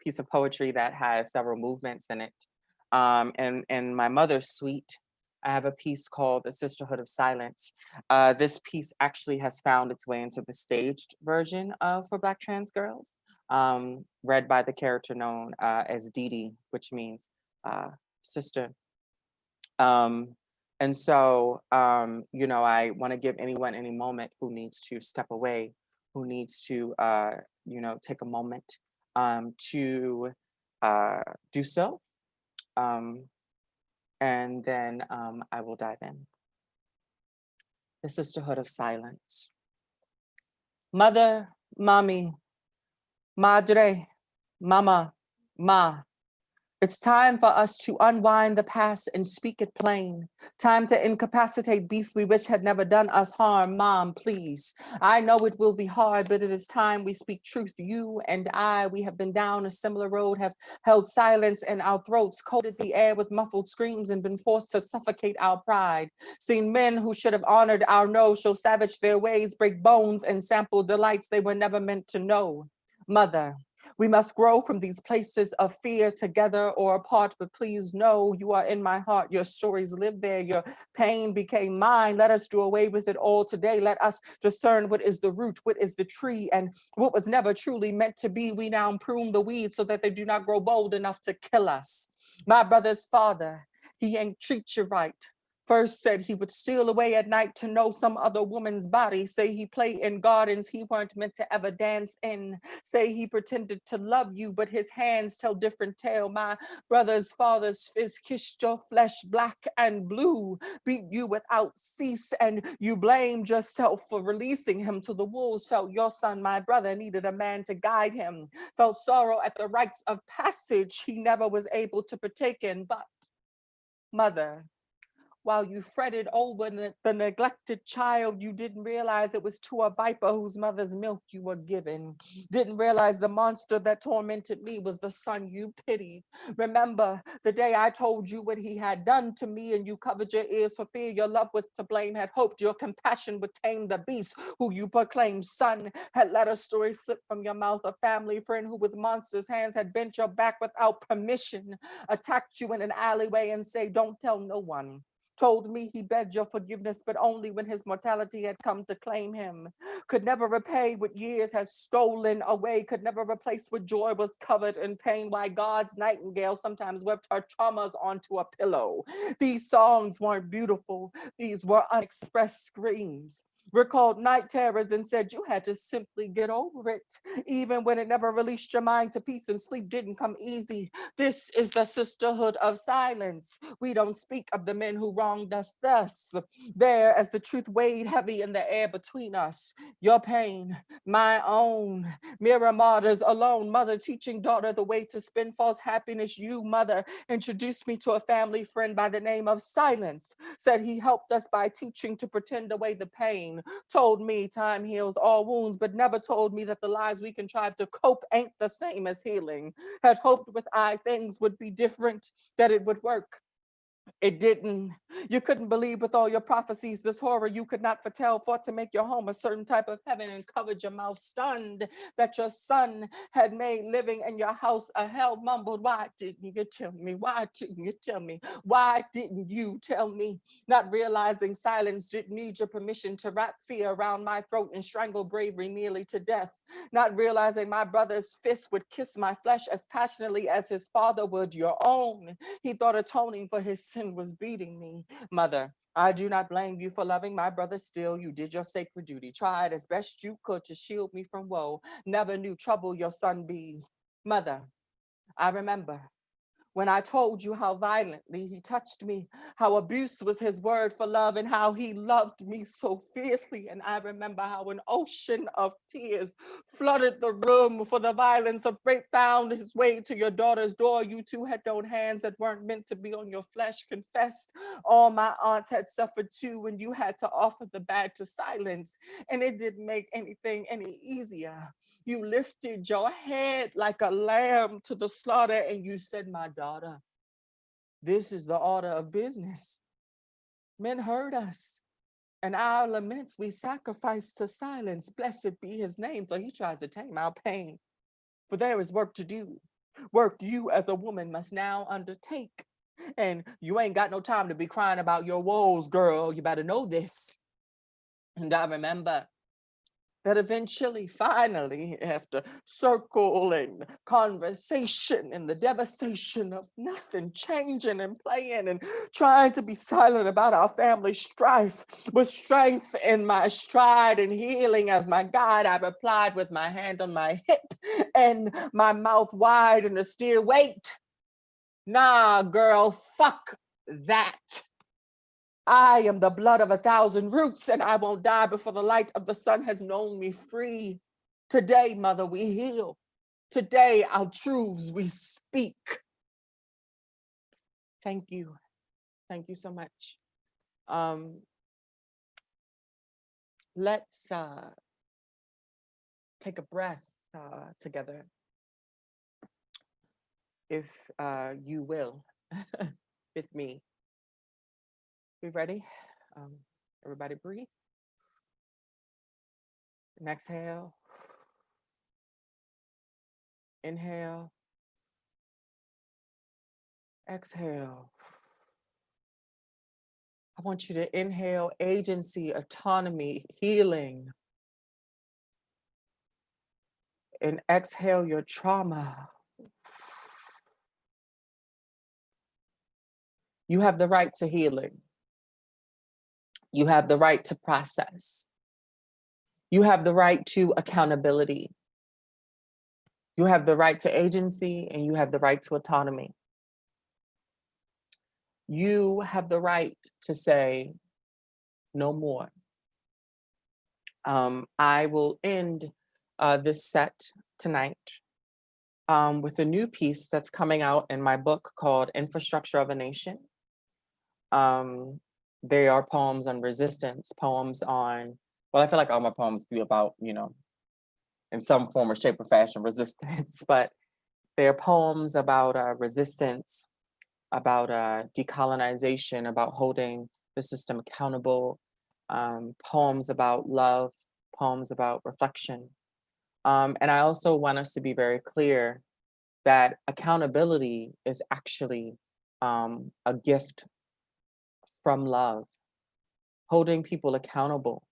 piece of poetry that has several movements in it. And in my mother's suite, I have a piece called The Sisterhood of Silence. This piece actually has found its way into the staged version for Black trans girls, read by the character known as Dee Dee, which means sister. And so, you know, I want to give anyone any moment who needs to step away, who needs to, you know, take a moment to do so. And then I will dive in. The Sisterhood of Silence. Mother, mommy, madre, mama, ma. It's time for us to unwind the past and speak it plain. Time to incapacitate beasts we wish had never done us harm. Mom, please. I know it will be hard, but it is time we speak truth. You and I, we have been down a similar road, have held silence in our throats, coated the air with muffled screams, and been forced to suffocate our pride. Seen men who should have honored our no show savage their ways, break bones, and sample delights they were never meant to know. Mother, we must grow from these places of fear together or apart, but please know you are in my heart. Your stories live there. Your pain became mine. Let us do away with it all today. Let us discern what is the root, what is the tree, and what was never truly meant to be. We now prune the weeds so that they do not grow bold enough to kill us. My brother's father, he ain't treat you right. First said he would steal away at night to know some other woman's body. Say he played in gardens he weren't meant to ever dance in. Say he pretended to love you, but his hands tell different tale. My brother's father's fist kissed your flesh black and blue, beat you without cease, and you blamed yourself for releasing him till the wolves felt your son, my brother, needed a man to guide him. Felt sorrow at the rites of passage he never was able to partake in, but mother, while you fretted over the neglected child, you didn't realize it was to a viper whose mother's milk you were given. Didn't realize the monster that tormented me was the son you pitied. Remember the day I told you what he had done to me and you covered your ears for fear your love was to blame, had hoped your compassion would tame the beast who you proclaimed son, had let a story slip from your mouth, a family friend who with monster's hands had bent your back without permission, attacked you in an alleyway and say, don't tell no one. Told me he begged your forgiveness, but only when his mortality had come to claim him. Could never repay what years had stolen away, could never replace what joy was covered in pain. Why God's nightingale sometimes wept her traumas onto a pillow. These songs weren't beautiful, these were unexpressed screams. Recalled night terrors and said you had to simply get over it, even when it never released your mind to peace and sleep didn't come easy. This is the sisterhood of silence. We don't speak of the men who wronged us thus. There, as the truth weighed heavy in the air between us, your pain, my own, mirror martyrs alone, mother teaching daughter the way to spin false happiness. You, mother, introduced me to a family friend by the name of Silence, said he helped us by teaching to pretend away the pain. Told me time heals all wounds, but never told me that the lies we contrive to cope ain't the same as healing. Had hoped with I things would be different, that it would work. It didn't. You couldn't believe with all your prophecies, this horror you could not foretell, fought to make your home a certain type of heaven and covered your mouth, stunned that your son had made living in your house a hell, mumbled, why didn't you tell me? Why didn't you tell me? Why didn't you tell me? Not realizing silence didn't need your permission to wrap fear around my throat and strangle bravery nearly to death. Not realizing my brother's fist would kiss my flesh as passionately as his father would your own. He thought atoning for his sin was beating me. Mother, I do not blame you for loving my brother still. You did your sacred duty, tried as best you could to shield me from woe. Never knew trouble your son be. Mother, I remember when I told you how violently he touched me, how abuse was his word for love, and how he loved me so fiercely. And I remember how an ocean of tears flooded the room for the violence of rape found his way to your daughter's door. You two had known hands that weren't meant to be on your flesh, confessed. All my aunts had suffered too, and you had to offer the bag to silence. And it didn't make anything any easier. You lifted your head like a lamb to the slaughter and you said, my daughter, this is the order of business. Men heard us, and our laments we sacrifice to silence. Blessed be his name, for he tries to tame our pain. For there is work to do, work you as a woman must now undertake. And you ain't got no time to be crying about your woes, girl. You better know this. And I remember that eventually, finally, after circle and conversation and the devastation of nothing changing and playing and trying to be silent about our family strife, with strength in my stride and healing as my guide, I replied with my hand on my hip and my mouth wide in a steer, wait, nah, girl, fuck that. I am the blood of 1,000 roots, and I won't die before the light of the sun has known me free. Today, mother, we heal. Today, our truths we speak. Thank you. Thank you so much. Let's take a breath together, if you will, with me. We ready? Everybody breathe. And exhale. Inhale. Exhale. I want you to inhale agency, autonomy, healing. And exhale your trauma. You have the right to healing. You have the right to process. You have the right to accountability. You have the right to agency and you have the right to autonomy. You have the right to say no more. I will end this set tonight with a new piece that's coming out in my book called Infrastructure of a Nation. They are poems on resistance, poems on, well, I feel like all my poems be about, you know, in some form or shape or fashion, resistance, but they're poems about resistance, about decolonization, about holding the system accountable, poems about love, poems about reflection. And I also want us to be very clear that accountability is actually a gift from love. Holding people accountable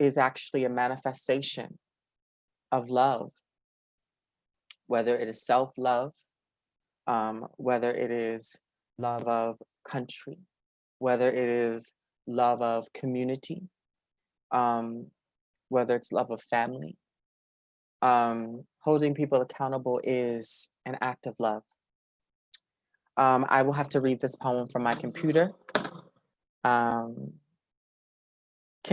is actually a manifestation of love, whether it is self-love, whether it is love of country, whether it is love of community, whether it's love of family. Holding people accountable is an act of love. I will have to read this poem from my computer. Can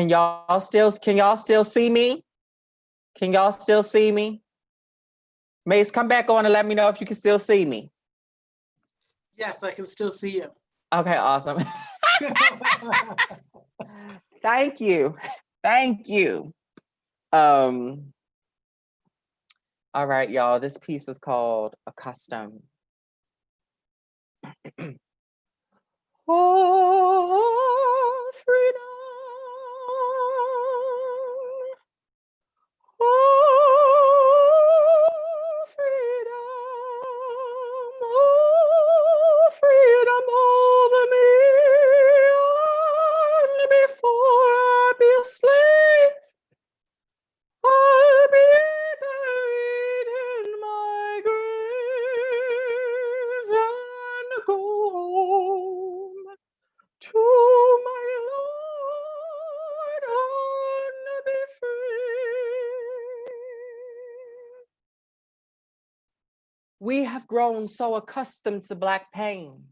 y'all still see me? Can y'all still see me? Mace, come back on and let me know if you can still see me. Yes, I can still see you. Okay, awesome. Thank you. Thank you. All right, y'all, this piece is called A Custom. Oh, freedom. Oh, freedom. Oh, freedom over me. And before I be a slave, I'll be buried in my grave and go home to my Lord and be free. We have grown so accustomed to Black pain.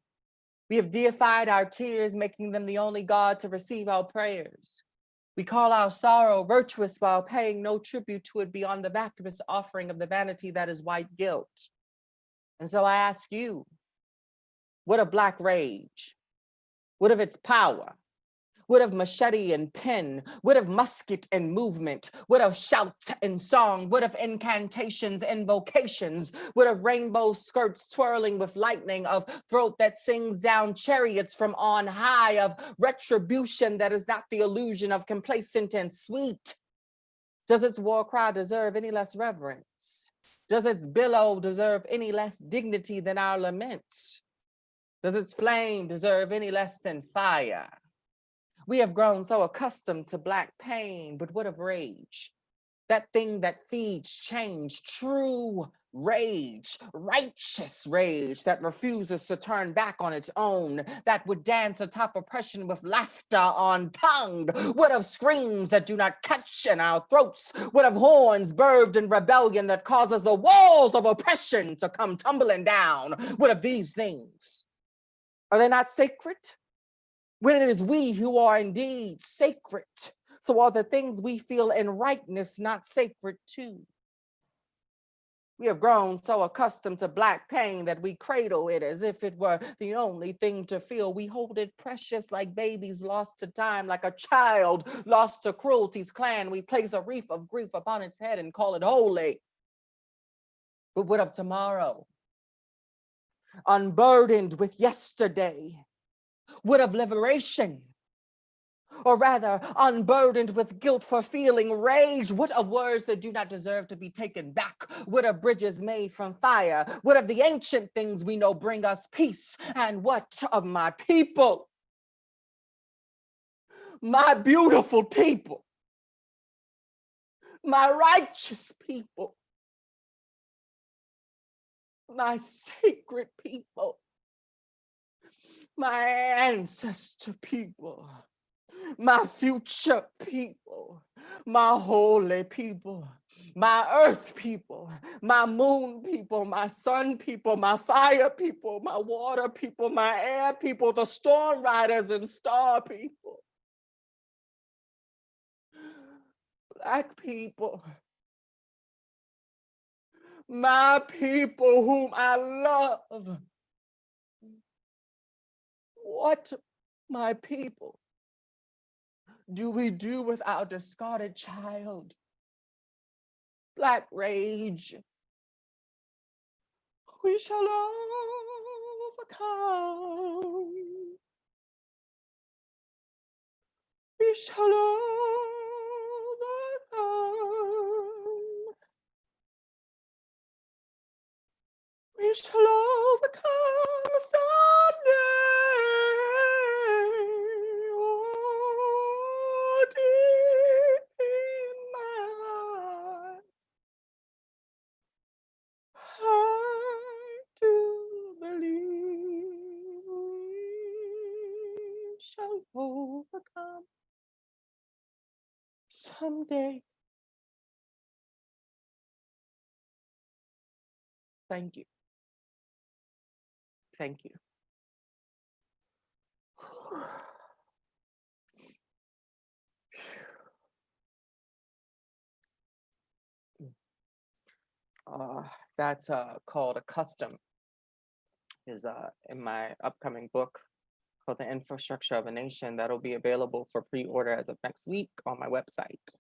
We have deified our tears, making them the only God to receive our prayers. We call our sorrow virtuous while paying no tribute to it beyond the vacuous offering of the vanity that is white guilt. And so I ask you, what of Black rage? What of its power? What of machete and pen? What of musket and movement? What of shout and song? What of incantations and invocations? What of rainbow skirts twirling with lightning? Of throat that sings down chariots from on high? Of retribution that is not the illusion of complacent and sweet? Does its war cry deserve any less reverence? Does its billow deserve any less dignity than our laments? Does its flame deserve any less than fire? We have grown so accustomed to Black pain, but what of rage? That thing that feeds change, true rage, righteous rage that refuses to turn back on its own, that would dance atop oppression with laughter on tongue. What of screams that do not catch in our throats? What of horns birthed in rebellion that causes the walls of oppression to come tumbling down? What of these things? Are they not sacred? When it is we who are indeed sacred, so are the things we feel in rightness not sacred too? We have grown so accustomed to Black pain that we cradle it as if it were the only thing to feel. We hold it precious like babies lost to time, like a child lost to cruelty's clan. We place a wreath of grief upon its head and call it holy. But what of tomorrow? Unburdened with yesterday. What of liberation? Or rather, unburdened with guilt for feeling rage? What of words that do not deserve to be taken back? What of bridges made from fire? What of the ancient things we know bring us peace? And what of my people? My beautiful people, my righteous people, my sacred people, my ancestor people, my future people, my holy people, my earth people, my moon people, my sun people, my fire people, my water people, my air people, the storm riders and star people, Black people, my people whom I love. What, my people, do we do with our discarded child? Black rage. We shall overcome. We shall overcome. We shall overcome someday. Oh, deep in my heart, I do believe we shall overcome someday. Thank you. Thank you. That's called A Custom, is in my upcoming book called The Infrastructure of a Nation. That'll be available for pre-order as of next week on my website.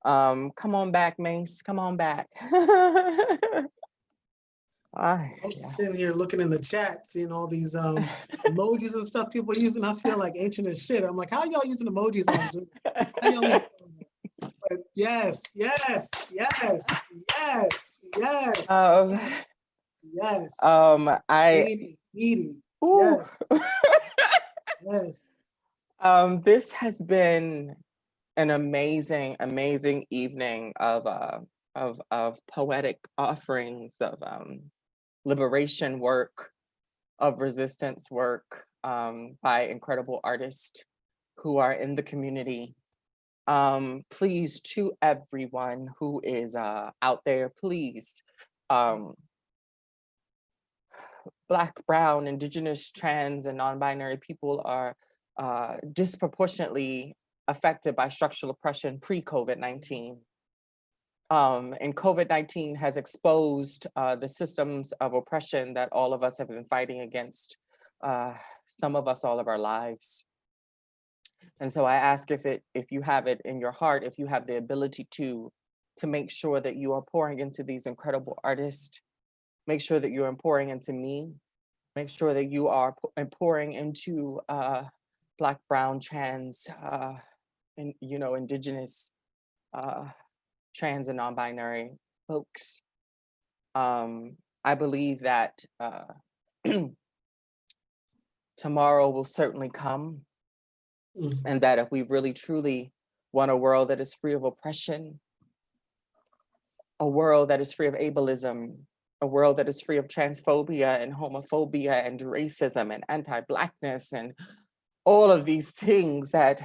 Come on back, Mace, come on back. I was sitting here looking in the chat, seeing all these emojis and stuff people using. I feel like ancient as shit. I'm like, how y'all using emojis on Zoom? How y'all even doing that? But yes, yes, yes, yes, yes, Um, yes. I, Edie, ooh. yes, yes. This has been an amazing, amazing evening of poetic offerings, of liberation work, of resistance work, by incredible artists who are in the community. Please, to everyone who is out there, please, Black, Brown, Indigenous, trans, and non-binary people are disproportionately affected by structural oppression pre-COVID-19. And COVID-19 has exposed the systems of oppression that all of us have been fighting against, some of us all of our lives. And so I ask if you have it in your heart, if you have the ability to make sure that you are pouring into these incredible artists, make sure that you're pouring into me, make sure that you are pouring into Black, Brown, trans, and Indigenous, trans and non-binary folks. I believe that tomorrow will certainly come, and that if we really truly want a world that is free of oppression, a world that is free of ableism, a world that is free of transphobia and homophobia and racism and anti-Blackness and all of these things, that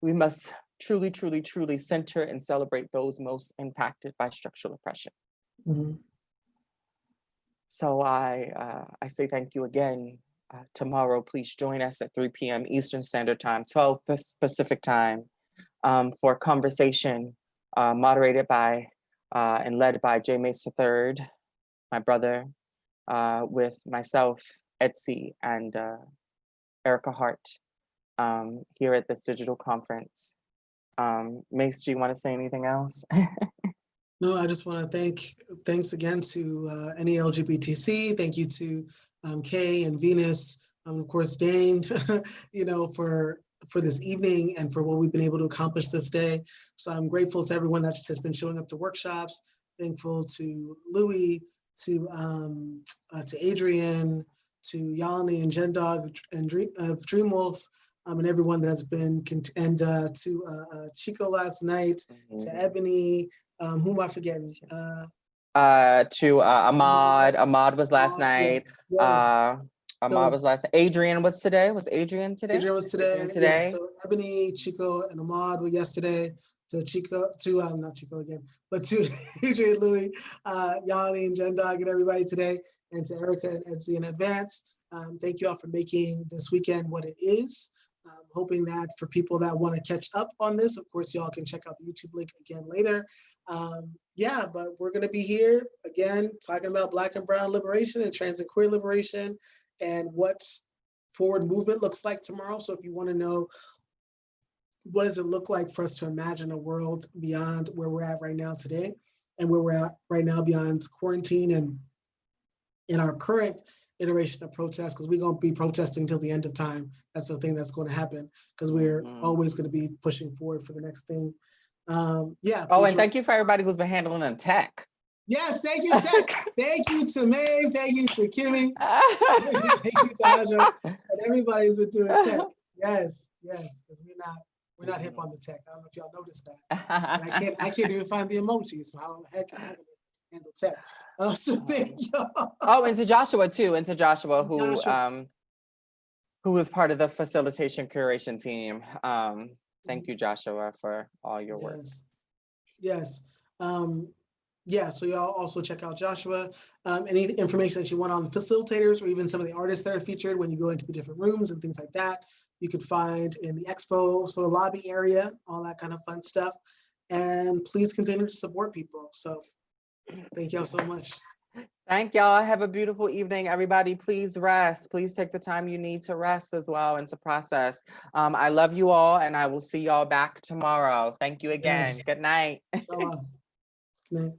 we must truly, truly, truly center and celebrate those most impacted by structural oppression. So I say thank you again. Tomorrow, please join us at 3 p.m. Eastern Standard Time, 12 Pacific Time, for a conversation moderated by and led by J. Mace III, my brother, with myself, Etsy, and Erica Hart, here at this digital conference. Mace, do you want to say anything else? No, I just want to thanks again to NELGBTC. Thank you to Kay and Venus, of course, Dane, for this evening and for what we've been able to accomplish this day. So I'm grateful to everyone that has been showing up to workshops. Thankful to Louie, to Adrian, to Yalini and Jen Dog and Dreamwolf, and everyone that has been, and to Chico last night, to Ebony, who am I forgetting? To Ahmad. Ahmad was last night. Yes. Ahmad was last night. Adrian was today. Was Adrian today? Adrian was today. Yeah, so Ebony, Chico, and Ahmad were yesterday. To Chico, not Chico again, but to Adrian, Louie, Yanni, and Jen Dog, and everybody today, and to Erica and Etsy in advance. Thank you all for making this weekend what it is. Hoping that for people that want to catch up on this, of course, y'all can check out the YouTube link again later. Yeah, but we're going to be here again talking about Black and Brown liberation and trans and queer liberation and what forward movement looks like tomorrow. So if you want to know what does it look like for us to imagine a world beyond where we're at right now today, and where we're at right now beyond quarantine and in our current iteration of protest, because we're going to be protesting until the end of time. That's the thing that's going to happen, because we're always going to be pushing forward for the next thing. Yeah. Oh, and thank you for everybody who's been handling the tech. Yes, thank you, Tech. Thank you to Maeve. Thank you to Kimmy. Thank you to Aja, and everybody who's been doing tech. Yes, because we're not hip on the tech. I don't know if y'all noticed that. And I can't even find the emojis. So how the heck am I gonna handle tech? So thank y'all. Oh, and to Joshua too, who is part of the facilitation curation team. Thank you, Joshua, for all your work. Yes. Yeah, so y'all also check out Joshua. Any information that you want on the facilitators or even some of the artists that are featured when you go into the different rooms and things like that, you could find in the expo, so the lobby area, all that kind of fun stuff. And please continue to support people. So thank y'all so much. Thank y'all. Have a beautiful evening, everybody. Please rest. Please take the time you need to rest as well and to process. I love you all, and I will see y'all back tomorrow. Thank you again. Yes. Good night. Good night.